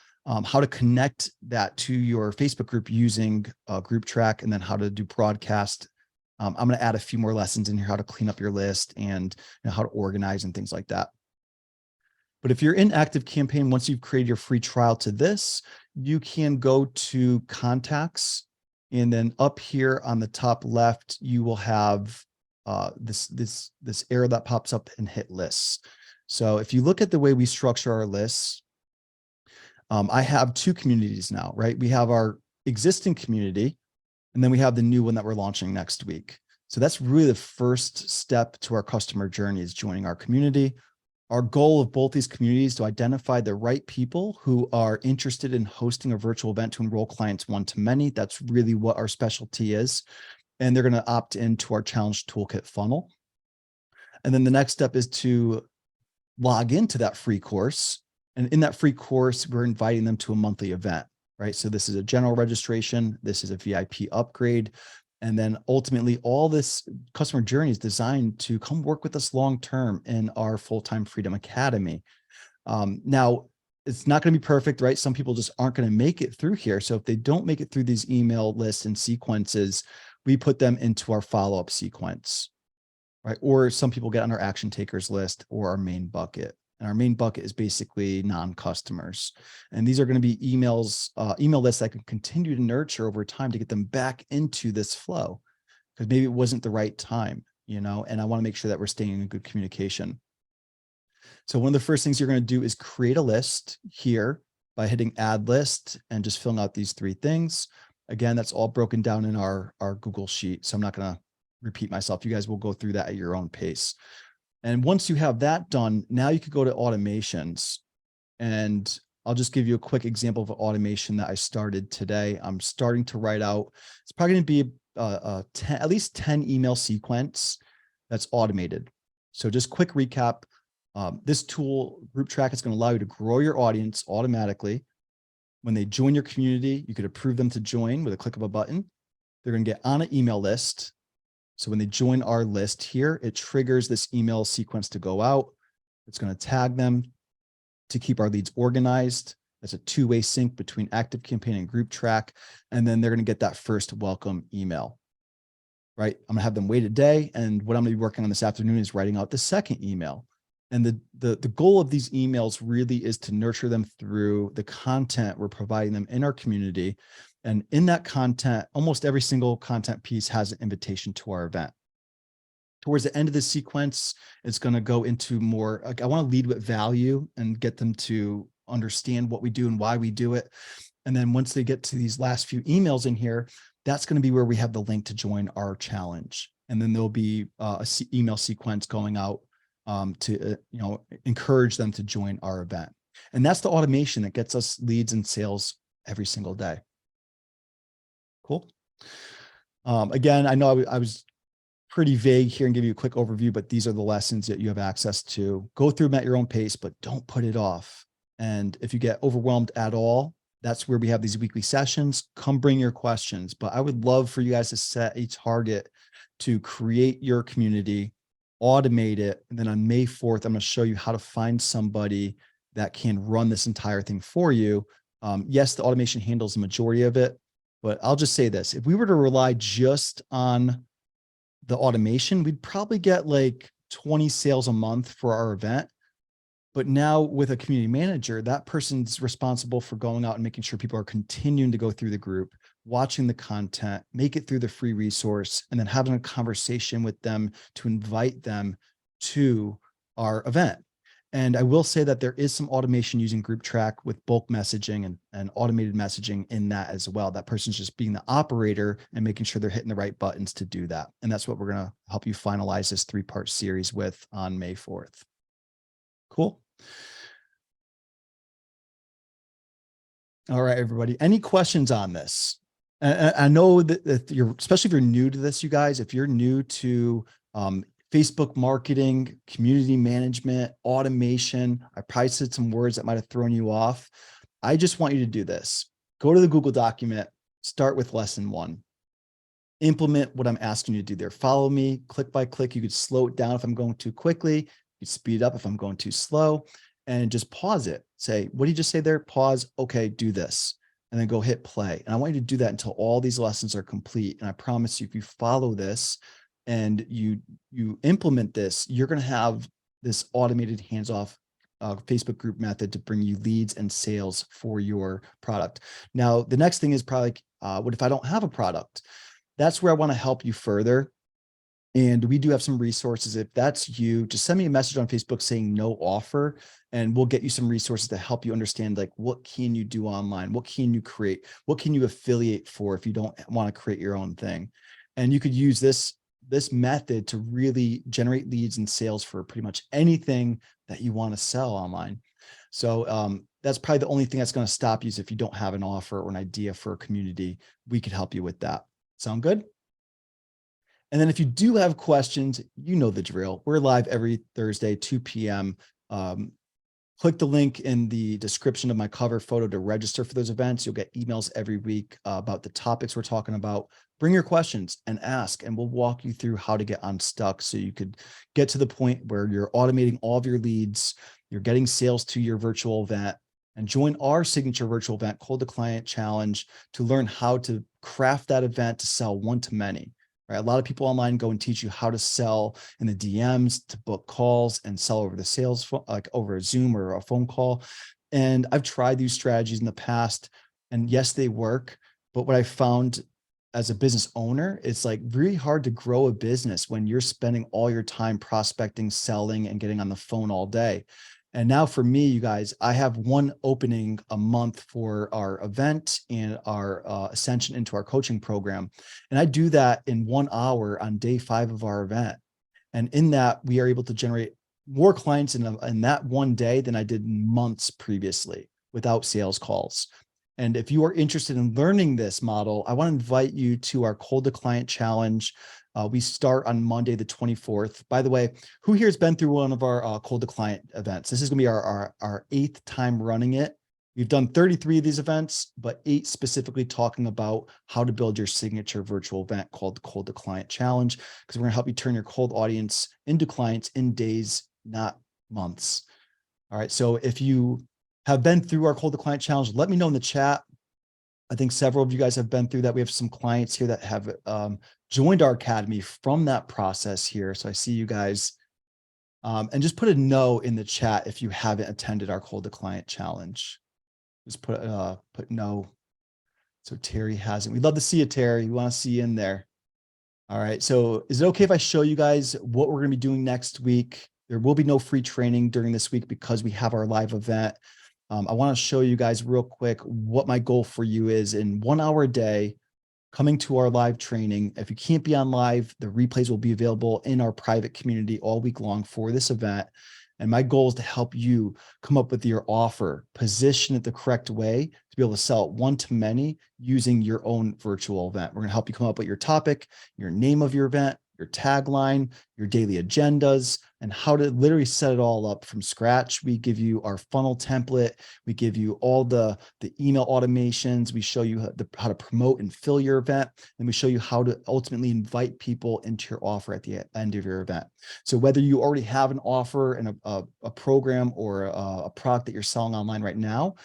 how to connect that to your Facebook group using GroupTrack, and then how to do broadcast. I'm going to add a few more lessons in here, how to clean up your list and how to organize and things like that. But if you're in ActiveCampaign, once you've created your free trial to this, you can go to contacts, and then up here on the top left, you will have this arrow that pops up and hit lists. So if you look at the way we structure our lists, I have two communities now, right? We have our existing community, and then we have the new one that we're launching next week. So that's really the first step to our customer journey, is joining our community. Our goal of both these communities is to identify the right people who are interested in hosting a virtual event to enroll clients one-to-many. That's really what our specialty is. And they're going to opt into our challenge toolkit funnel. And then the next step is to log into that free course. And in that free course, we're inviting them to a monthly event, right? So this is a general registration. This is a VIP upgrade. And then ultimately, all this customer journey is designed to come work with us long-term in our full-time Freedom Academy. Now, it's not going to be perfect, right? Some people just aren't going to make it through here. So if they don't make it through these email lists and sequences, we put them into our follow-up sequence, right? Or some people get on our action takers list or our main bucket. And our main bucket is basically non-customers. And these are going to be emails, email lists that can continue to nurture over time to get them back into this flow, because maybe it wasn't the right time, and I want to make sure that we're staying in good communication. So one of the first things you're going to do is create a list here by hitting add list and just filling out these three things. Again, that's all broken down in our Google Sheet. So I'm not going to repeat myself. You guys will go through that at your own pace. And once you have that done, now you could go to automations. And I'll just give you a quick example of an automation that I started today. I'm starting to write out, it's probably going to be at least 10 email sequence that's automated. So just quick recap. This tool, GroupTrack, is going to allow you to grow your audience automatically. When they join your community, you could approve them to join with a click of a button. They're going to get on an email list. So when they join our list here, it triggers this email sequence to go out. It's going to tag them to keep our leads organized. That's a two-way sync between ActiveCampaign and GroupTrack. And then they're going to get that first welcome email, right? I'm going to have them wait a day. And what I'm going to be working on this afternoon is writing out the second email. And the goal of these emails really is to nurture them through the content we're providing them in our community. And in that content, almost every single content piece has an invitation to our event. Towards the end of the sequence, it's going to go into more, like, I want to lead with value and get them to understand what we do and why we do it. And then once they get to these last few emails in here, that's going to be where we have the link to join our challenge. And then there'll be email sequence going out to encourage them to join our event. And that's the automation that gets us leads and sales every single day. Cool. Again, I know I was pretty vague here and give you a quick overview, but these are the lessons that you have access to. Go through them at your own pace, but don't put it off. And if you get overwhelmed at all, that's where we have these weekly sessions. Come bring your questions. But I would love for you guys to set a target to create your community, automate it. And then on May 4th, I'm going to show you how to find somebody that can run this entire thing for you. Yes, the automation handles the majority of it, but I'll just say this. If we were to rely just on the automation, we'd probably get like 20 sales a month for our event. But now with a community manager, that person's responsible for going out and making sure people are continuing to go through the group, watching the content, make it through the free resource, and then having a conversation with them to invite them to our event. And I will say that there is some automation using GroupTrack with bulk messaging and automated messaging in that as well. That person's just being the operator and making sure they're hitting the right buttons to do that. And that's what we're going to help you finalize this 3-part series with on May 4th. Cool. All right, everybody. Any questions on this? I know that you're, especially if you're new to this, you guys, if you're new to Facebook marketing, community management, automation, I probably said some words that might have thrown you off. I just want you to do this. Go to the Google document, start with lesson 1. Implement what I'm asking you to do there. Follow me click by click. You could slow it down if I'm going too quickly. You could speed up if I'm going too slow, and just pause it. Say, what did you just say there? Pause. Okay, do this. And then go hit play. And I want you to do that until all these lessons are complete. And I promise you, if you follow this and you implement this, you're going to have this automated hands-off Facebook group method to bring you leads and sales for your product. Now, the next thing is probably, what if I don't have a product? That's where I want to help you further. And we do have some resources. If that's you, just send me a message on Facebook saying no offer, and we'll get you some resources to help you understand, like, what can you do online? What can you create? What can you affiliate for if you don't want to create your own thing? And you could use this method to really generate leads and sales for pretty much anything that you want to sell online. So that's probably the only thing that's going to stop you is if you don't have an offer or an idea for a community. We could help you with that. Sound good? And then if you do have questions, you know the drill. We're live every Thursday, 2 p.m. Click the link in the description of my cover photo to register for those events. You'll get emails every week about the topics we're talking about. Bring your questions and ask, and we'll walk you through how to get unstuck so you could get to the point where you're automating all of your leads, you're getting sales to your virtual event, and join our signature virtual event called the Client Challenge to learn how to craft that event to sell one-to-many. Right? A lot of people online go and teach you how to sell in the DMs, to book calls and sell over the sales, like over a Zoom or a phone call. And I've tried these strategies in the past, and yes, they work. But what I found as a business owner, it's like really hard to grow a business when you're spending all your time prospecting, selling, and getting on the phone all day. And now for me, you guys, I have one opening a month for our event and our ascension into our coaching program. And I do that in 1 hour on day 5 of our event. And in that, we are able to generate more clients in that one day than I did in months previously without sales calls. And if you are interested in learning this model, I want to invite you to our Cold to Client Challenge. We start on Monday, the 24th. By the way, who here has been through one of our Cold to Client events? This is going to be our 8th time running it. We've done 33 of these events, but 8 specifically talking about how to build your signature virtual event called the Cold to Client Challenge, because we're going to help you turn your cold audience into clients in days, not months. All right. So if you have been through our Cold to Client Challenge, let me know in the chat. I think several of you guys have been through that. We have some clients here that have joined our academy from that process here. So I see you guys. And just put a no in the chat if you haven't attended our Cold to Client Challenge. Just put no. So Terry hasn't. We'd love to see you, Terry. We want to see you in there. All right. So is it okay if I show you guys what we're going to be doing next week? There will be no free training during this week because we have our live event. I want to show you guys real quick what my goal for you is in 1 hour a day. coming to our live training. If you can't be on live, the replays will be available in our private community all week long for this event. And my goal is to help you come up with your offer, position it the correct way to be able to sell it one to many using your own virtual event. We're going to help you come up with your topic, your name of your event, your tagline, your daily agendas, and how to literally set it all up from scratch. We give you our funnel template. We give you all the email automations. We show you how to promote and fill your event. And we show you how to ultimately invite people into your offer at the end of your event. So whether you already have an offer and a program or a product that you're selling online right now,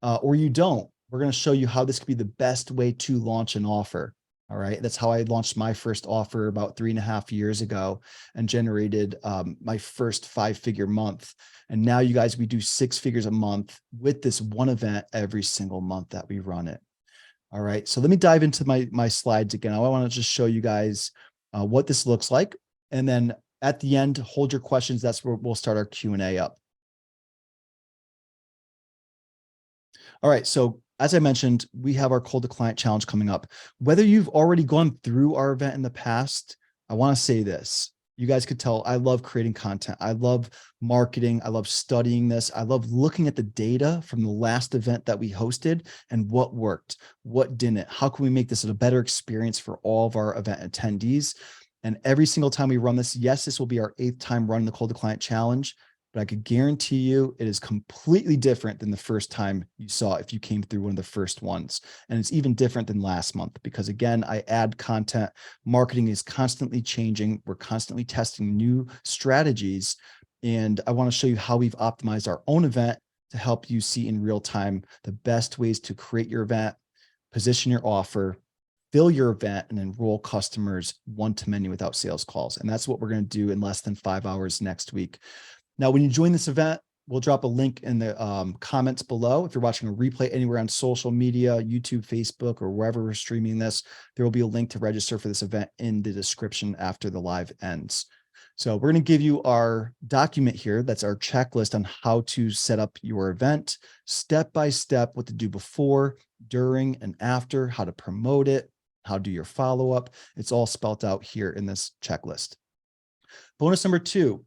or you don't, we're going to show you how this could be the best way to launch an offer. All right. That's how I launched my first offer about 3.5 years ago and generated my first 5-figure month. And now, you guys, we do 6 figures a month with this one event every single month that we run it. All right. So let me dive into my slides again. I want to just show you guys what this looks like. And then at the end, hold your questions. That's where we'll start our Q&A up. All right. So as I mentioned, we have our cold to client challenge coming up. Whether you've already gone through our event in the past, I want to say this. You guys could tell I love creating content. I love marketing. I love studying this. I love looking at the data from the last event that we hosted and what worked, what didn't. How can we make this a better experience for all of our event attendees? And every single time we run this, yes, this will be our 8th time running the cold to client challenge. But I could guarantee you it is completely different than the first time you saw if you came through one of the first ones. And it's even different than last month because, again, I add content. Marketing is constantly changing. We're constantly testing new strategies. And I want to show you how we've optimized our own event to help you see in real time the best ways to create your event, position your offer, fill your event, and enroll customers one to many without sales calls. And that's what we're going to do in less than 5 hours next week. Now, when you join this event, we'll drop a link in the comments below. If you're watching a replay anywhere on social media, YouTube, Facebook, or wherever we're streaming this, there will be a link to register for this event in the description after the live ends. So we're going to give you our document here. That's our checklist on how to set up your event, step by step, what to do before, during, and after, how to promote it, how to do your follow-up. It's all spelled out here in this checklist. Bonus number 2.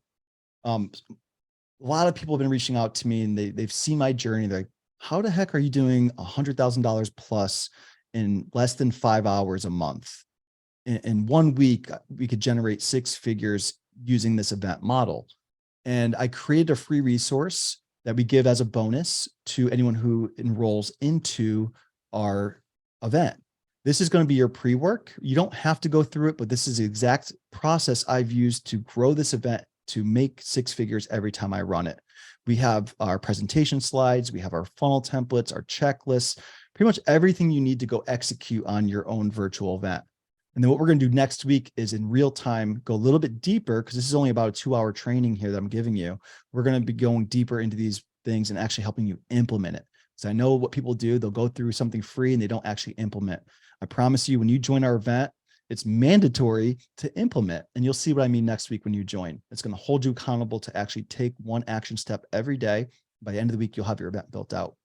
A lot of people have been reaching out to me and they've seen my journey. They're like, how the heck are you doing $100,000 plus in less than 5 hours a month? In 1 week, we could generate 6 figures using this event model. And I created a free resource that we give as a bonus to anyone who enrolls into our event. This is going to be your pre-work. You don't have to go through it, but this is the exact process I've used to grow this event to make 6 figures every time I run it. We have our presentation slides, we have our funnel templates, our checklists, pretty much everything you need to go execute on your own virtual event. And then what we're going to do next week is in real time, go a little bit deeper, because this is only about a 2-hour training here that I'm giving you. We're going to be going deeper into these things and actually helping you implement it. So I know what people do. They'll go through something free and they don't actually implement. I promise you, when you join our event, it's mandatory to implement, and you'll see what I mean next week when you join. It's going to hold you accountable to actually take one action step every day. By the end of the week, you'll have your event built out.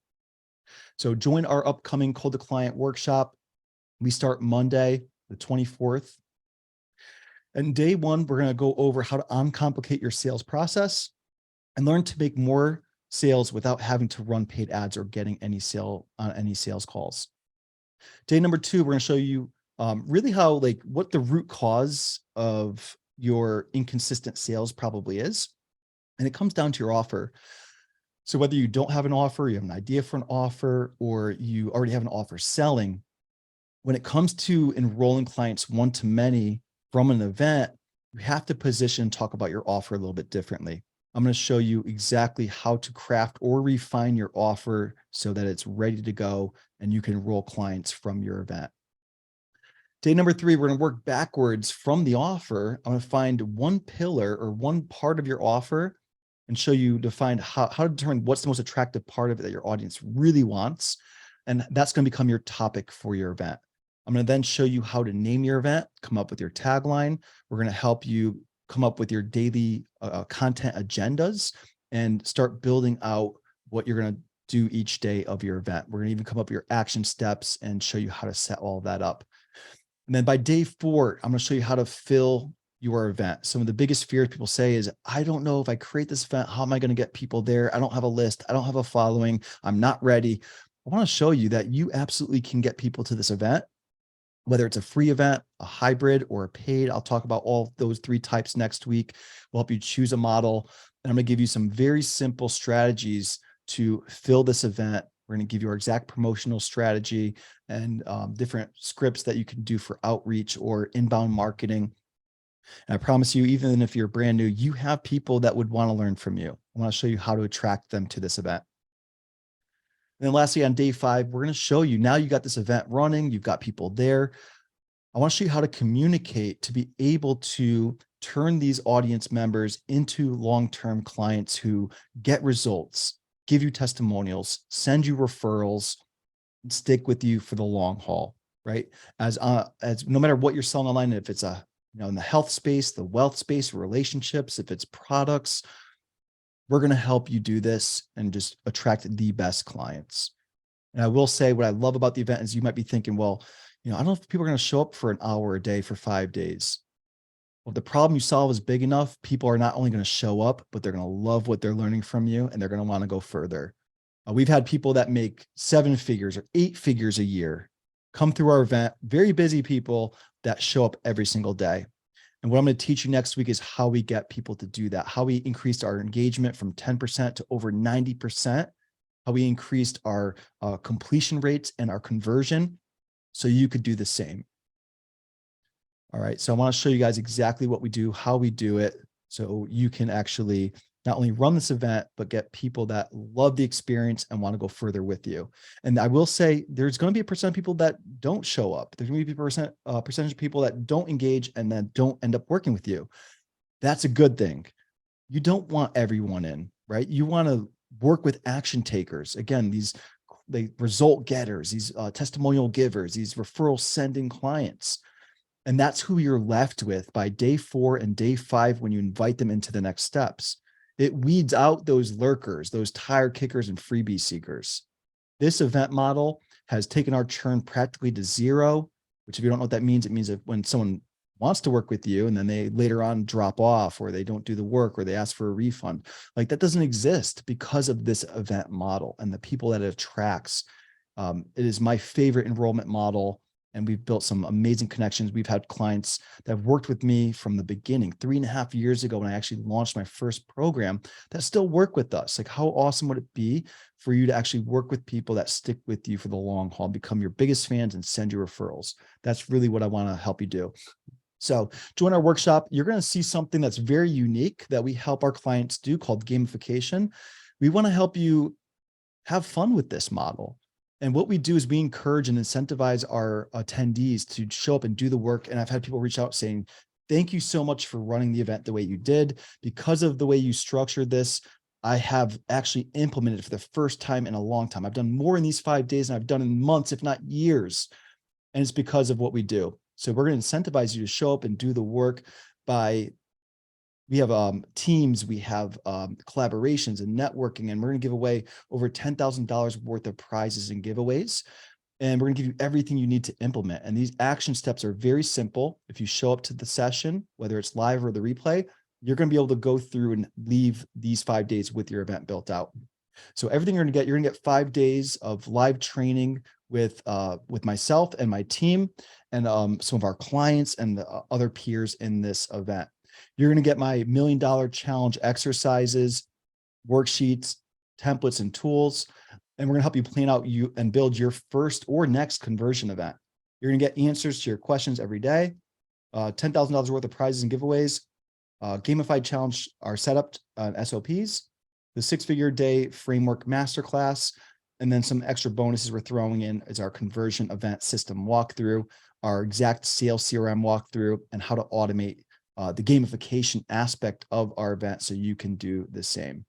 So join our upcoming cold to client workshop. We start Monday, the 24th. And day 1, we're going to go over how to uncomplicate your sales process and learn to make more sales without having to run paid ads or getting any sales calls. Day number 2, we're going to show you really how, what the root cause of your inconsistent sales probably is. And it comes down to your offer. So whether you don't have an offer, you have an idea for an offer, or you already have an offer selling, when it comes to enrolling clients one to many from an event, you have to position and talk about your offer a little bit differently. I'm going to show you exactly how to craft or refine your offer so that it's ready to go and you can enroll clients from your event. Day number 3, we're going to work backwards from the offer. I'm going to find one pillar or one part of your offer and show you to find how to determine what's the most attractive part of it that your audience really wants. And that's going to become your topic for your event. I'm going to then show you how to name your event, come up with your tagline. We're going to help you come up with your daily content agendas and start building out what you're going to do each day of your event. We're going to even come up with your action steps and show you how to set all that up. And then by day 4, I'm going to show you how to fill your event. Some of the biggest fears people say is, I don't know if I create this event, how am I going to get people there? I don't have a list. I don't have a following. I'm not ready. I want to show you that you absolutely can get people to this event, whether it's a free event, a hybrid, or a paid. I'll talk about all those 3 types next week. We'll help you choose a model. And I'm going to give you some very simple strategies to fill this event. We're going to give you our exact promotional strategy and different scripts that you can do for outreach or inbound marketing. And I promise you, even if you're brand new, you have people that would want to learn from you. I want to show you how to attract them to this event. And then lastly, on day 5, we're going to show you, now you got this event running, you've got people there. I want to show you how to communicate to be able to turn these audience members into long-term clients who get results, give you testimonials, send you referrals, stick with you for the long haul, right? As no matter what you're selling online, if it's in the health space, the wealth space, relationships, if it's products, we're going to help you do this and just attract the best clients. And I will say, what I love about the event is you might be thinking, well, I don't know if people are going to show up for an hour a day for 5 days. Well, the problem you solve is big enough. People are not only going to show up, but they're going to love what they're learning from you, and they're going to want to go further. We've had people that make 7 figures or 8 figures a year come through our event, very busy people that show up every single day. And what I'm going to teach you next week is how we get people to do that, how we increased our engagement from 10% to over 90%, how we increased our completion rates and our conversion so you could do the same. All right, so I want to show you guys exactly what we do, how we do it, so you can actually not only run this event, but get people that love the experience and want to go further with you. And I will say, there's going to be a percent of people that don't show up. There's going to be a percentage of people that don't engage and then don't end up working with you. That's a good thing. You don't want everyone in, right? You want to work with action takers. Again, these result getters, these testimonial givers, these referral sending clients. And that's who you're left with by day 4 and day 5 when you invite them into the next steps. It weeds out those lurkers, those tire kickers and freebie seekers. This event model has taken our churn practically to 0, which if you don't know what that means, it means that when someone wants to work with you and then they later on drop off, or they don't do the work, or they ask for a refund, like that doesn't exist because of this event model and the people that it attracts. It is my favorite enrollment model. And we've built some amazing connections. We've had clients that have worked with me from the beginning, 3.5 years ago when I actually launched my first program, that still work with us. Like, how awesome would it be for you to actually work with people that stick with you for the long haul, become your biggest fans, and send you referrals? That's really what I want to help you do. So join our workshop. You're going to see something that's very unique that we help our clients do called gamification. We want to help you have fun with this model. And what we do is we encourage and incentivize our attendees to show up and do the work. And I've had people reach out saying, thank you so much for running the event the way you did. Because of the way you structured this, I have actually implemented it for the first time in a long time. I've done more in these 5 days than I've done in months, if not years. And it's because of what we do. So we're going to incentivize you to show up and do the work by, we have teams, we have collaborations and networking, and we're going to give away over $10,000 worth of prizes and giveaways. And we're going to give you everything you need to implement. And these action steps are very simple. If you show up to the session, whether it's live or the replay, you're going to be able to go through and leave these 5 days with your event built out. So everything you're going to get 5 days of live training with myself and my team and some of our clients and the other peers in this event. You're going to get my $1 Million Challenge exercises, worksheets, templates, and tools. And we're going to help you plan out you and build your first or next conversion event. You're going to get answers to your questions every day, $10,000 worth of prizes and giveaways, gamified challenge are set up SOPs, the 6-figure day framework masterclass, and then some extra bonuses we're throwing in is our conversion event system walkthrough, our exact sales CRM walkthrough, and how to automate the gamification aspect of our event so you can do the same.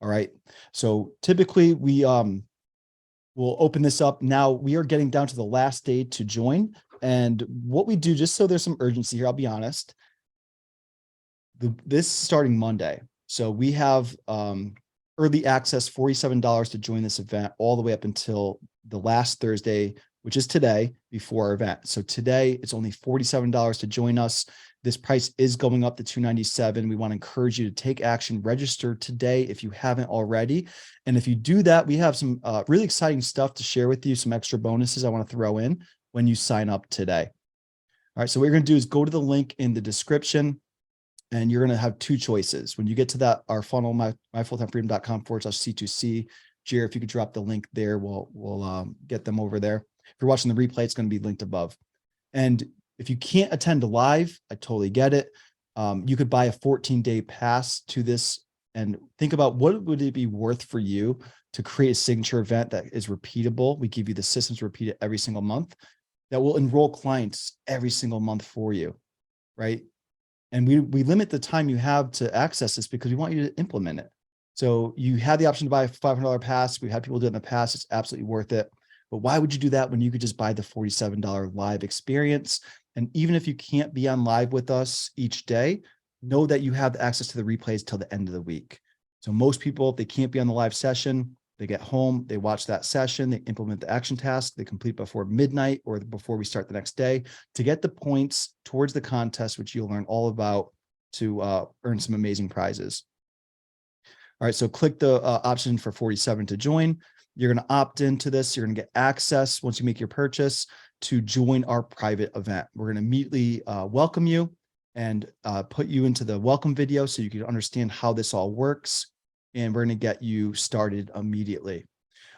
All right. So typically we will open this up. Now we are getting down to the last day to join. And what we do, just so there's some urgency here, I'll be honest, this is starting Monday. So we have early access, $47 to join this event all the way up until the last Thursday which is today before our event. So today it's only $47 to join us. This price is going up to $297. We want to encourage you to take action, register today if you haven't already. And if you do that, we have some really exciting stuff to share with you, some extra bonuses I want to throw in when you sign up today. All right, so what you're going to do is go to the link in the description, and you're going to have two choices. When you get to that, our funnel, myfulltimefreedom.com/C2C. Jared, if you could drop the link there, we'll get them over there. If you're watching the replay, it's going to be linked above. And if you can't attend live, I totally get it. You could buy a 14-day pass to this and think about what would it be worth for you to create a signature event that is repeatable. We give you the systems to repeat it every single month that will enroll clients every single month for you, right? And we limit the time you have to access this because we want you to implement it. So you have the option to buy a $500 pass. We've had people do it in the past. It's absolutely worth it. But why would you do that when you could just buy the $47 live experience? And even if you can't be on live with us each day, know that you have access to the replays till the end of the week. So most people, if they can't be on the live session, they get home, they watch that session, they implement the action task, they complete before midnight or before we start the next day to get the points towards the contest, which you'll learn all about to earn some amazing prizes. All right, so click the option for 47 to join. You're going to opt into this. You're going to get access once you make your purchase to join our private event. We're going to immediately welcome you and put you into the welcome video so you can understand how this all works. And we're going to get you started immediately.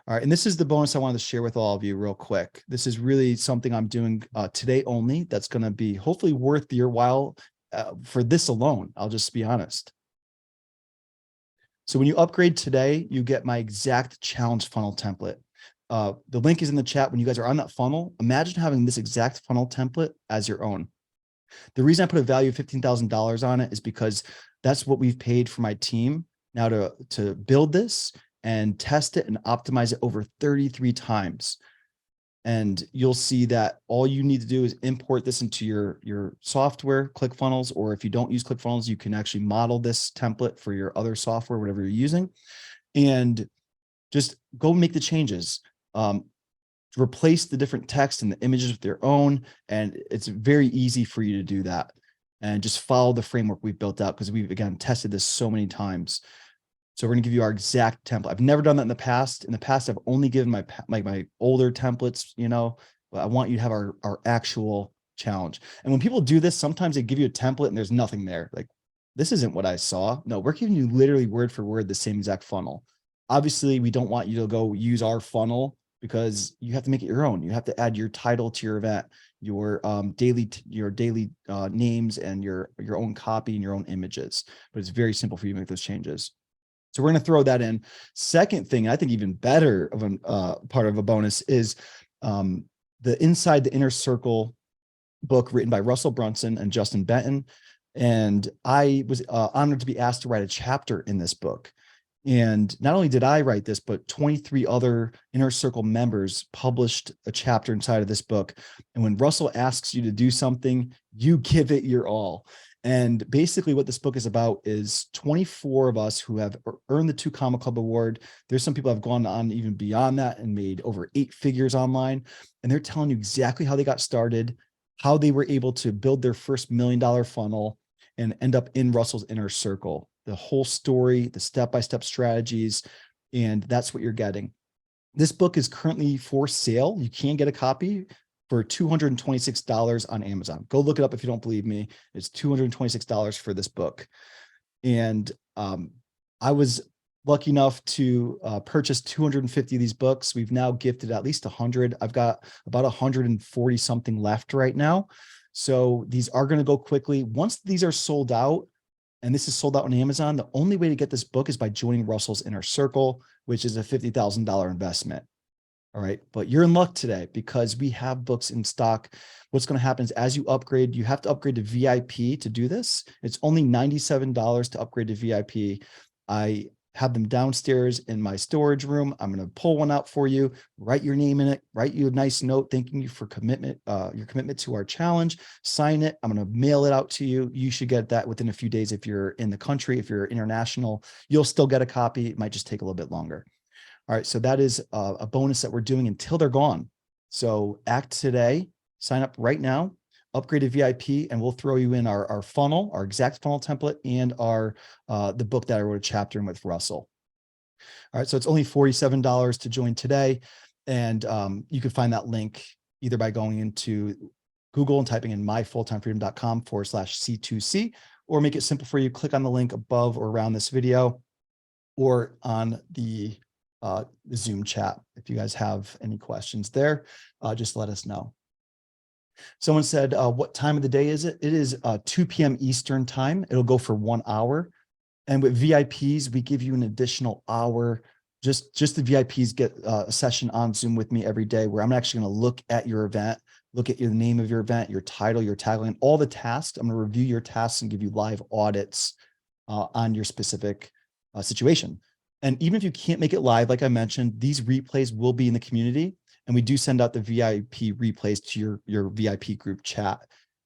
All right, and this is the bonus I wanted to share with all of you real quick. This is really something I'm doing today only that's going to be hopefully worth your while for this alone. I'll just be honest. So when you upgrade today, you get my exact challenge funnel template. The link is in the chat. When you guys are on that funnel, imagine having this exact funnel template as your own. The reason I put a value of $15,000 on it is because that's what we've paid for my team now to build this and test it and optimize it over 33 times. And you'll see that all you need to do is import this into your software, ClickFunnels, or if you don't use ClickFunnels, you can actually model this template for your other software, whatever you're using, and just go make the changes. Replace the different text and the images with your own, and it's very easy for you to do that. And just follow the framework we've built out because we've, again, tested this so many times. So we're going to give you our exact template. I've never done that in the past. In the past, I've only given my older templates, but I want you to have our actual challenge. And when people do this, sometimes they give you a template and there's nothing there. Like, this isn't what I saw. No, we're giving you literally word for word the same exact funnel. Obviously, we don't want you to go use our funnel because you have to make it your own. You have to add your title to your event, your daily names, and your own copy and your own images. But it's very simple for you to make those changes. So we're going to throw that in. Second thing, I think even better of a part of a bonus is the Inside the Inner Circle book written by Russell Brunson and Justin Benton. And I was honored to be asked to write a chapter in this book. And not only did I write this, but 23 other Inner Circle members published a chapter inside of this book. And when Russell asks you to do something, you give it your all. And basically what this book is about is 24 of us who have earned the 2 Comma Club Award. There's some people who have gone on even beyond that and made over 8 figures online. And they're telling you exactly how they got started, how they were able to build their first $1 million funnel and end up in Russell's Inner Circle. The whole story, the step-by-step strategies, and that's what you're getting. This book is currently for sale. You can get a copy for $226 on Amazon. Go look it up if you don't believe me. It's $226 for this book. And I was lucky enough to purchase 250 of these books. We've now gifted at least 100. I've got about 140 something left right now. So these are going to go quickly. Once these are sold out, and this is sold out on Amazon, the only way to get this book is by joining Russell's Inner Circle, which is a $50,000 investment. All right, but you're in luck today because we have books in stock. What's going to happen is as you upgrade, you have to upgrade to VIP to do this. It's only $97 to upgrade to VIP. I have them downstairs in my storage room. I'm going to pull one out for you, write your name in it, write you a nice note thanking you for your commitment to our challenge, sign it. I'm going to mail it out to you. You should get that within a few days. If you're in the country, if you're international, you'll still get a copy. It might just take a little bit longer. All right, so that is a bonus that we're doing until they're gone. So act today, sign up right now, upgrade to VIP, and we'll throw you in our funnel, our exact funnel template, and our the book that I wrote a chapter in with Russell. All right, so it's only $47 to join today. And you can find that link either by going into Google and typing in myfulltimefreedom.com/C2C, or make it simple for you. Click on the link above or around this video, or on the Zoom chat. If you guys have any questions there, just let us know. Someone said, what time of the day is it? It is 2 p.m. Eastern time. It'll go for 1 hour. And with VIPs, we give you an additional hour. Just the VIPs get a session on Zoom with me every day, where I'm actually going to look at your event, look at your name of your event, your title, your tagline, all the tasks. I'm going to review your tasks and give you live audits on your specific situation. And even if you can't make it live, like I mentioned, these replays will be in the community, and we do send out the VIP replays to your VIP group chat.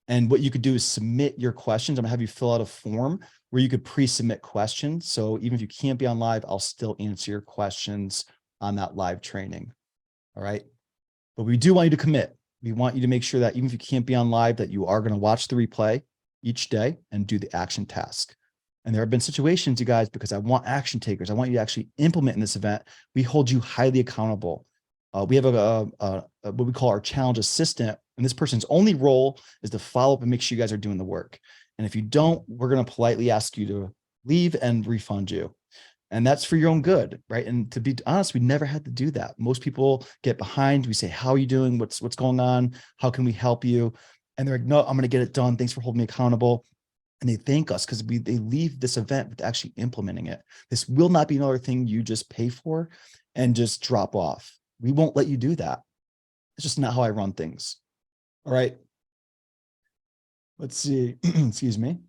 And what you could do is submit your questions. I'm gonna have you fill out a form where you could pre-submit questions. So even if you can't be on live, I'll still answer your questions on that live training. All right. But we do want you to commit. We want you to make sure that even if you can't be on live, that you are going to watch the replay each day and do the action task. And there have been situations, you guys, because I want action takers. I want you to actually implement in this event. We hold you highly accountable. We have what we call our challenge assistant. And this person's only role is to follow up and make sure you guys are doing the work. And if you don't, we're going to politely ask you to leave and refund you. And that's for your own good, right? And to be honest, we never had to do that. Most people get behind. We say, how are you doing? What's going on? How can we help you? And they're like, no, I'm going to get it done. Thanks for holding me accountable. And they thank us because they leave this event with actually implementing it. This will not be another thing you just pay for and just drop off. We won't let you do that. It's just not how I run things. All right. Let's see. Excuse me.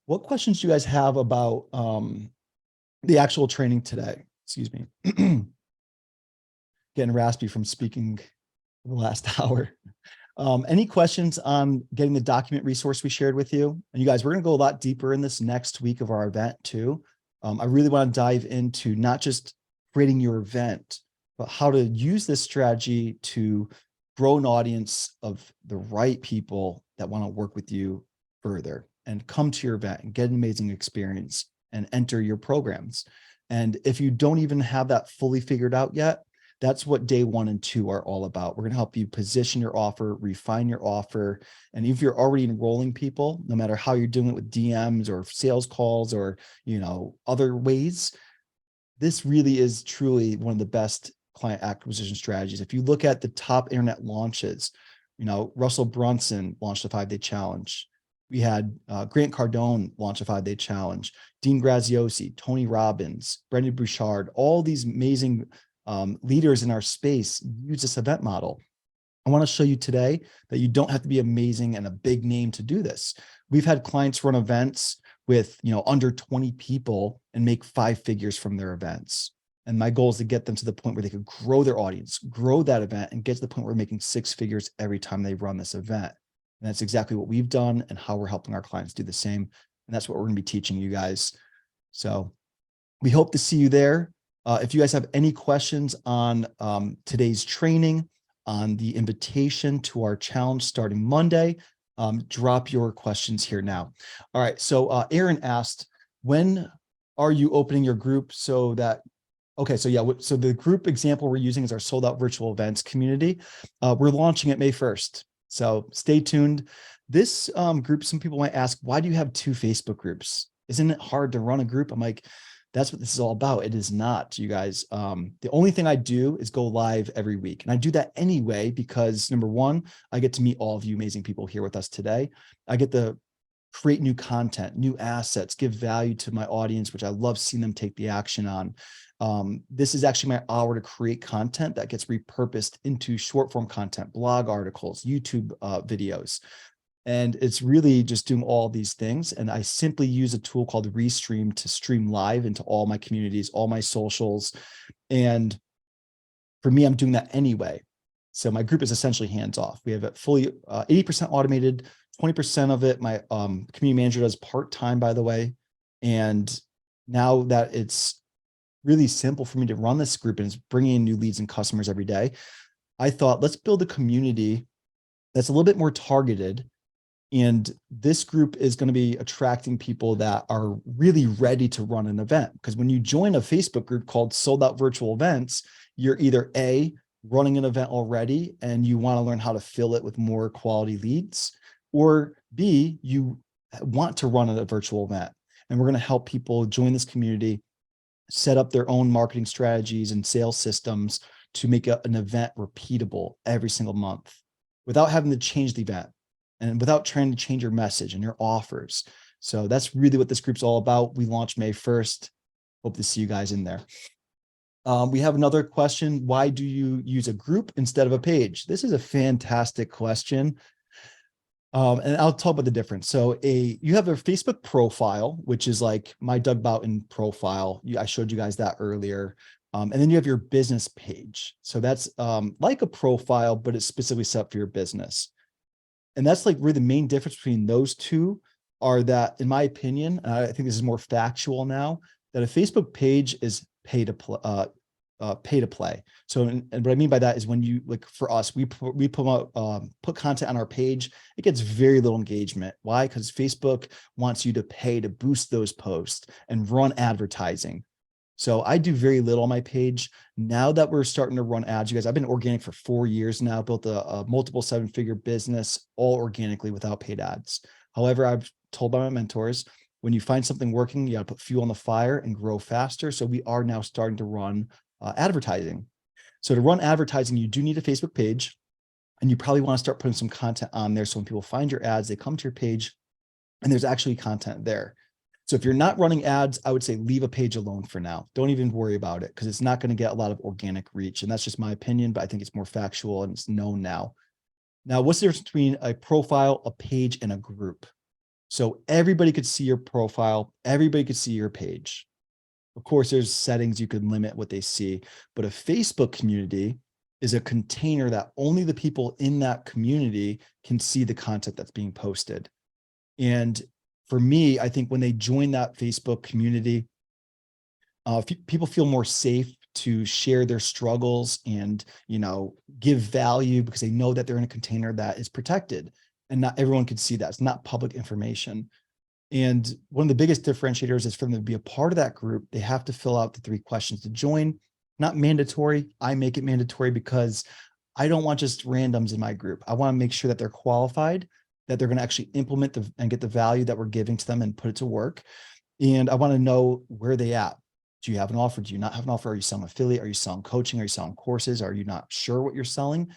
What questions do you guys have about the actual training today? Excuse me. Getting raspy from speaking the last hour. Any questions on getting the document resource we shared with you? And you guys, we're going to go a lot deeper in this next week of our event too. I really want to dive into not just creating your event, but how to use this strategy to grow an audience of the right people that want to work with you further and come to your event and get an amazing experience and enter your programs. And if you don't even have that fully figured out yet, that's what day 1 and 2 are all about. We're going to help you position your offer, refine your offer. And if you're already enrolling people, no matter how you're doing it with DMs or sales calls or, other ways, this really is truly one of the best client acquisition strategies. If you look at the top internet launches, Russell Brunson launched a 5-day challenge. We had Grant Cardone launch a 5-day challenge. Dean Graziosi, Tony Robbins, Brendan Bouchard, all these amazing leaders in our space use this event model. I want to show you today that you don't have to be amazing and a big name to do this. We've had clients run events with, under 20 people and make 5 figures from their events. And my goal is to get them to the point where they could grow their audience, grow that event, and get to the point where we're making 6 figures every time they run this event. And that's exactly what we've done and how we're helping our clients do the same. And that's what we're going to be teaching you guys. So we hope to see you there. If you guys have any questions on today's training, on the invitation to our challenge starting Monday, drop your questions here now. All right. So Aaron asked, when are you opening your group so that, okay, so yeah, so the group example we're using is our sold out virtual events community. We're launching it May 1st. So stay tuned. This group, some people might ask, why do you have 2 Facebook groups? Isn't it hard to run a group? I'm like, that's what this is all about. It is not, you guys. The only thing I do is go live every week. And I do that anyway, because number 1, I get to meet all of you amazing people here with us today. I get to create new content, new assets, give value to my audience, which I love seeing them take the action on. This is actually my hour to create content that gets repurposed into short form content, blog articles, YouTube videos. And it's really just doing all these things. And I simply use a tool called Restream to stream live into all my communities, all my socials. And for me, I'm doing that anyway. So my group is essentially hands off. We have it fully 80% automated, 20% of it, my community manager does part-time, by the way. And now that it's really simple for me to run this group and it's bringing in new leads and customers every day, I thought, let's build a community that's a little bit more targeted. And this group is going to be attracting people that are really ready to run an event. Because when you join a Facebook group called Sold Out Virtual Events, you're either A, running an event already and you want to learn how to fill it with more quality leads, or B, you want to run a virtual event. And we're going to help people join this community, set up their own marketing strategies and sales systems to make an event repeatable every single month without having to change the event and without trying to change your message and your offers. So that's really what this group's all about. We launched May 1st. Hope to see you guys in there. We have another question. Why do you use a group instead of a page? This is a fantastic question. And I'll talk about the difference. So you have a Facebook profile, which is like my Doug Boughton profile. I showed you guys that earlier. And then you have your business page. So that's like a profile, but it's specifically set up for your business. And that's like really the main difference between those two are that, in my opinion, I think this is more factual now, that a Facebook page is pay to play. So, and what I mean by that is when you, like for us, we put content on our page, it gets very little engagement. Why? Because Facebook wants you to pay to boost those posts and run advertising. So I do very little on my page. Now that we're starting to run ads, you guys, I've been organic for 4 years now, built a multiple 7-figure business, all organically without paid ads. However, I've told by my mentors, when you find something working, you got to put fuel on the fire and grow faster. So we are now starting to run advertising. So to run advertising, you do need a Facebook page, and you probably want to start putting some content on there. So when people find your ads, they come to your page and there's actually content there. So if you're not running ads, I would say leave a page alone for now. Don't even worry about it because it's not going to get a lot of organic reach. And that's just my opinion, but I think it's more factual and it's known now. Now, what's the difference between a profile, a page, and a group? So everybody could see your profile. Everybody could see your page. Of course, there's settings you can limit what they see, but a Facebook community is a container that only the people in that community can see the content that's being posted. And for me, I think when they join that Facebook community, people feel more safe to share their struggles and, give value because they know that they're in a container that is protected and not everyone can see that. It's not public information. And one of the biggest differentiators is for them to be a part of that group, they have to fill out the 3 questions to join. Not mandatory. I make it mandatory because I don't want just randoms in my group. I want to make sure that they're qualified, that they're going to actually implement and get the value that we're giving to them and put it to work. And I want to know where they at. Do you have an offer? Do you not have an offer? Are you selling affiliate? Are you selling coaching? Are you selling courses? Are you not sure what you're selling?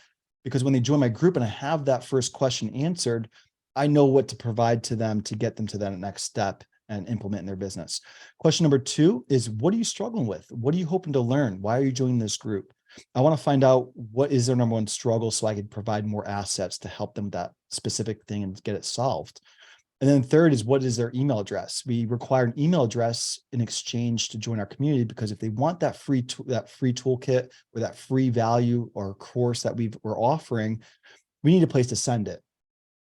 Because when they join my group and I have that first question answered, I know what to provide to them to get them to that next step and implement in their business. Question number 2 is, what are you struggling with? What are you hoping to learn? Why are you joining this group? I want to find out what is their number 1 struggle so I can provide more assets to help them with that specific thing and get it solved. And then 3rd is, what is their email address? We require an email address in exchange to join our community, because if they want that free toolkit or that free value or course that we're offering, we need a place to send it.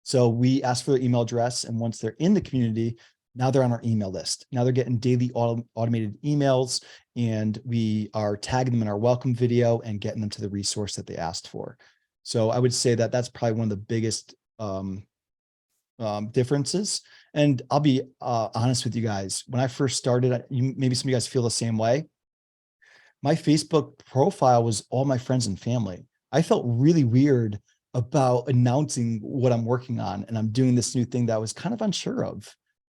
So we ask for their email address, and once they're in the community, now they're on our email list. Now they're getting daily automated emails, and we are tagging them in our welcome video and getting them to the resource that they asked for. So I would say that that's probably one of the biggest differences. And I'll be honest with you guys. When I first started, maybe some of you guys feel the same way. My Facebook profile was all my friends and family. I felt really weird about announcing what I'm working on, and I'm doing this new thing that I was kind of unsure of.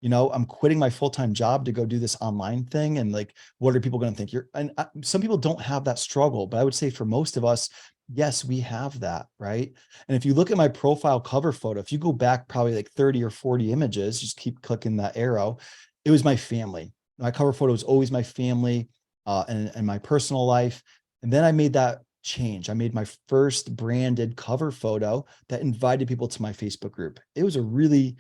I'm quitting my full-time job to go do this online thing. And like, what are people going to think? Some people don't have that struggle, but I would say for most of us, yes, we have that, right? And if you look at my profile cover photo, if you go back probably like 30 or 40 images, just keep clicking that arrow, it was my family. My cover photo was always my family and my personal life. And then I made that change. I made my first branded cover photo that invited people to my Facebook group. It was a really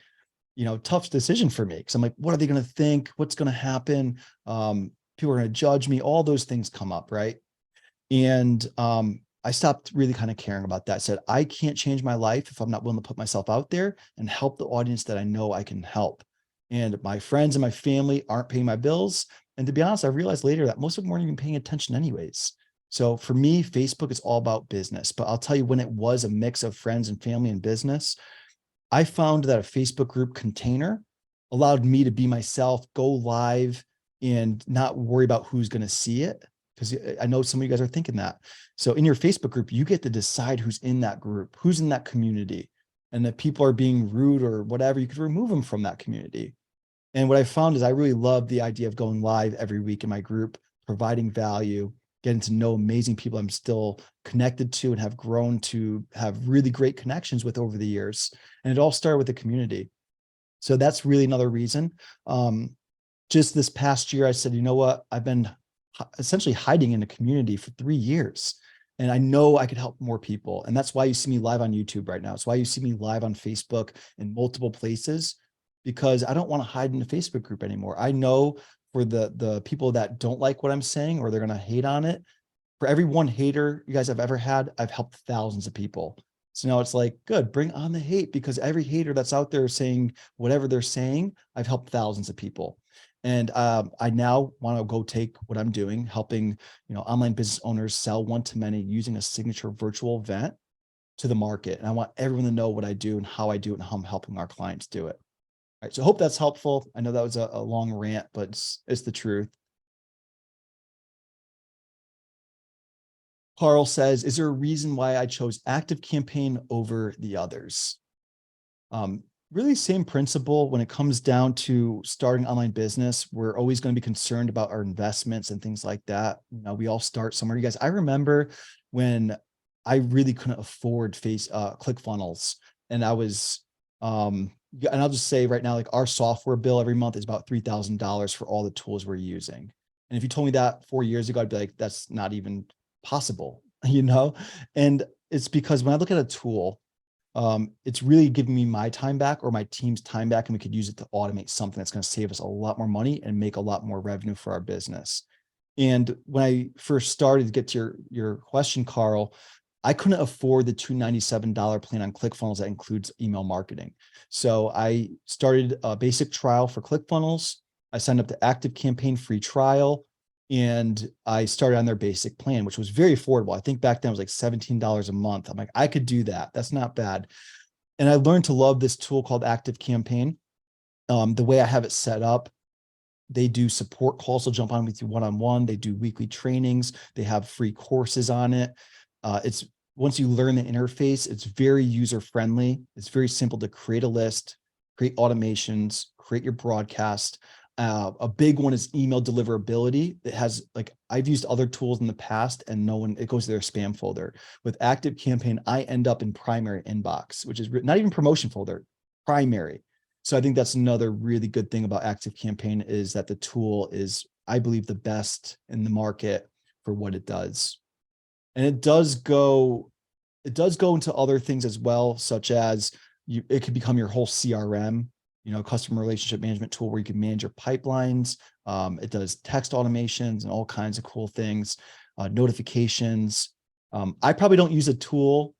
tough decision for me, because I'm like, what are they going to think? What's going to happen? People are going to judge me. All those things come up, right? And I stopped really kind of caring about that. I said, I can't change my life if I'm not willing to put myself out there and help the audience that I know I can help. And my friends and my family aren't paying my bills. And to be honest, I realized later that most of them weren't even paying attention anyways. So for me, Facebook is all about business, but I'll tell you, when it was a mix of friends and family and business, I found that a Facebook group container allowed me to be myself, go live, and not worry about who's going to see it. Because I know some of you guys are thinking that. So in your Facebook group, you get to decide who's in that group, who's in that community. And if people are being rude or whatever, you could remove them from that community. And what I found is I really love the idea of going live every week in my group, providing value, getting to know amazing people I'm still connected to and have grown to have really great connections with over the years. And it all started with the community. So that's really another reason. Just this past year, I said, you know what? I've been essentially hiding in a community for 3 years. And I know I could help more people. And that's why you see me live on YouTube right now. It's why you see me live on Facebook in multiple places, because I don't want to hide in a Facebook group anymore. I know for the people that don't like what I'm saying or they're going to hate on it, for every one hater you guys have ever had, I've helped thousands of people. So now it's like, good, bring on the hate, because every hater that's out there saying whatever they're saying, I've helped thousands of people. And I now want to go take what I'm doing, helping online business owners sell one-to-many using a signature virtual event to the market. And I want everyone to know what I do and how I do it and how I'm helping our clients do it. All right, so I hope that's helpful. I know that was a long rant, but it's the truth. Carl says, is there a reason why I chose ActiveCampaign over the others? Really same principle when it comes down to starting online business. We're always going to be concerned about our investments and things like that. We all start somewhere. You guys, I remember when I really couldn't afford ClickFunnels, and I was, and I'll just say right now, like our software bill every month is about $3,000 for all the tools we're using. And if you told me that 4 years ago, I'd be like, that's not even possible, And it's because when I look at a tool, it's really giving me my time back or my team's time back, and we could use it to automate something that's going to save us a lot more money and make a lot more revenue for our business. And when I first started, to get to your question, Carl, I couldn't afford the $297 plan on ClickFunnels that includes email marketing. So I started a basic trial for ClickFunnels. I signed up to ActiveCampaign free trial, and I started on their basic plan, which was very affordable. I think back then it was like $17 a month. I'm like, I could do that. That's not bad. And I learned to love this tool called ActiveCampaign. The way I have it set up, they do support calls. So jump on with you one-on-one. They do weekly trainings. They have free courses on it. It's once you learn the interface, it's very user-friendly. It's very simple to create a list, create automations, create your broadcast. A big one is email deliverability. It has, like, I've used other tools in the past and it goes to their spam folder. With ActiveCampaign, I end up in primary inbox, which is not even promotion folder, primary. So I think that's another really good thing about ActiveCampaign, is that the tool is, I believe, the best in the market for what it does. And it does go into other things as well, such as it could become your whole CRM, customer relationship management tool, where you can manage your pipelines. It does text automations and all kinds of cool things, notifications. I probably don't use a tool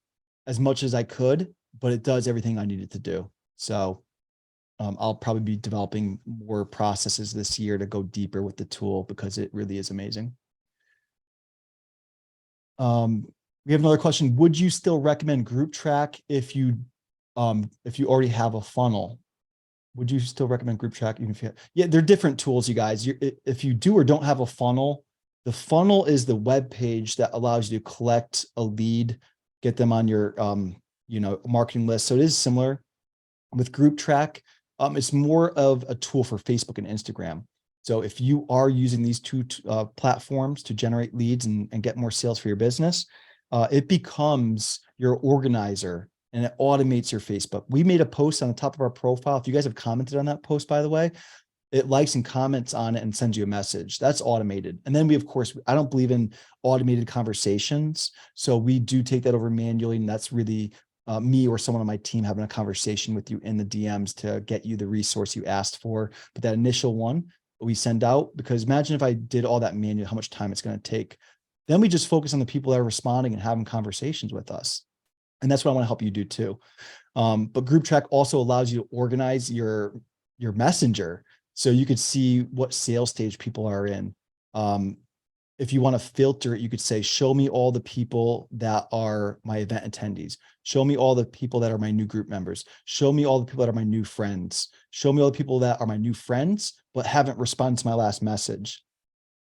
as much as I could, but it does everything I need it to do. So I'll probably be developing more processes this year to go deeper with the tool, because it really is amazing. We have another question. Would you still recommend GroupTrack if you already have a funnel? Would you still recommend GroupTrack even if you have, yeah, they're different tools, you guys. If you do or don't have a funnel, the funnel is the web page that allows you to collect a lead, get them on your marketing list. So it is similar. With GroupTrack, it's more of a tool for Facebook and Instagram. So if you are using these two platforms to generate leads and get more sales for your business, it becomes your organizer, and it automates your Facebook. We made a post on the top of our profile. If you guys have commented on that post, by the way, it likes and comments on it and sends you a message. That's automated. And then we, of course, I don't believe in automated conversations. So we do take that over manually. And that's really me or someone on my team having a conversation with you in the DMs to get you the resource you asked for. But that initial one we send out, because imagine if I did all that manually, how much time it's going to take. Then we just focus on the people that are responding and having conversations with us. And that's what I want to help you do too. But GroupTrack also allows you to organize your messenger. So you could see what sales stage people are in. If you want to filter it, you could say, show me all the people that are my event attendees. Show me all the people that are my new group members. Show me all the people that are my new friends. Show me all the people that are my new friends, but haven't responded to my last message.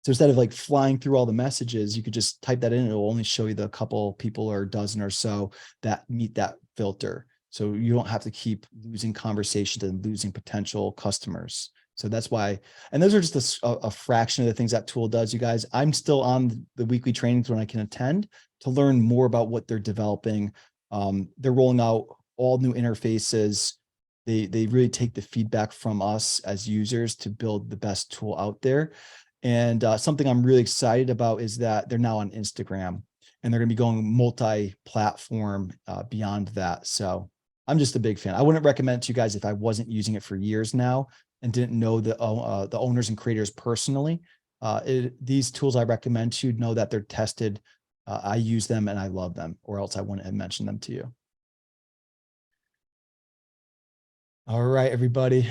So instead of like flying through all the messages, you could just type that in. And it will only show you the couple people or a dozen or so that meet that filter. So you don't have to keep losing conversations and losing potential customers. So that's why, and those are just a fraction of the things that tool does, you guys. I'm still on the weekly trainings when I can attend to learn more about what they're developing. They're rolling out all new interfaces. They really take the feedback from us as users to build the best tool out there. And something I'm really excited about is that they're now on Instagram and they're going to be going multi-platform beyond that. So I'm just a big fan. I wouldn't recommend it to you guys if I wasn't using it for years now and didn't know the owners and creators personally. These tools I recommend to you know that they're tested. I use them and I love them, or else I wouldn't have mentioned them to you. All right, everybody.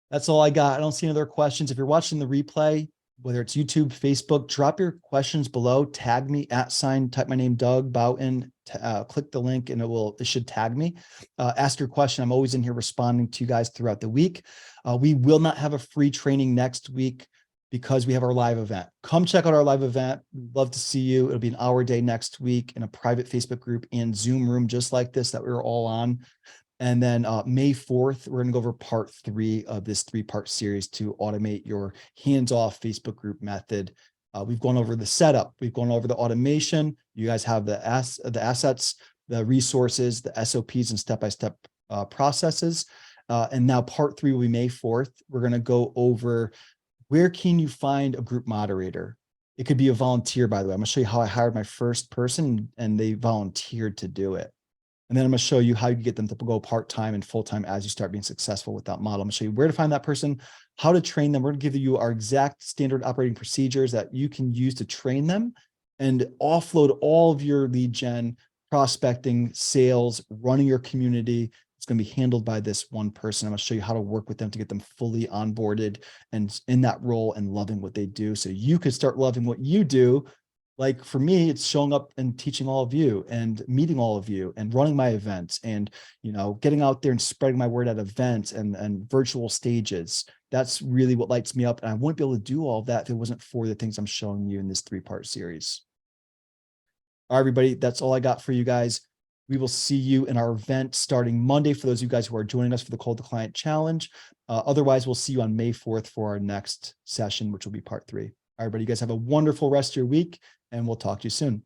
That's all I got. I don't see any other questions. If you're watching the replay, whether it's YouTube, Facebook, drop your questions below, tag me @, type my name, Doug Boughton, click the link and it should tag me. Ask your question. I'm always in here responding to you guys throughout the week. We will not have a free training next week because we have our live event. Come check out our live event. We'd love to see you. It'll be an hour day next week in a private Facebook group and Zoom room just like this that we were all on. And then May 4th, we're going to go over part 3 of this 3-part series to automate your hands-off Facebook group method. We've gone over the setup. We've gone over the automation. You guys have the assets, the resources, the SOPs, and step-by-step processes. And now part 3 will be May 4th. We're going to go over where can you find a group moderator? It could be a volunteer, by the way. I'm going to show you how I hired my first person and they volunteered to do it. And then I'm going to show you how you get them to go part-time and full-time as you start being successful with that model. I'm going to show you where to find that person, how to train them. We're going to give you our exact standard operating procedures that you can use to train them and offload all of your lead gen, prospecting, sales, running your community. It's going to be handled by this one person. I'm going to show you how to work with them to get them fully onboarded and in that role and loving what they do. So you could start loving what you do. Like for me, it's showing up and teaching all of you and meeting all of you and running my events and, getting out there and spreading my word at events and virtual stages. That's really what lights me up. And I wouldn't be able to do all of that if it wasn't for the things I'm showing you in this 3-part series. All right, everybody, that's all I got for you guys. We will see you in our event starting Monday for those of you guys who are joining us for the Cold to Client Challenge. Otherwise, we'll see you on May 4th for our next session, which will be part 3. All right, everybody, you guys have a wonderful rest of your week, and we'll talk to you soon.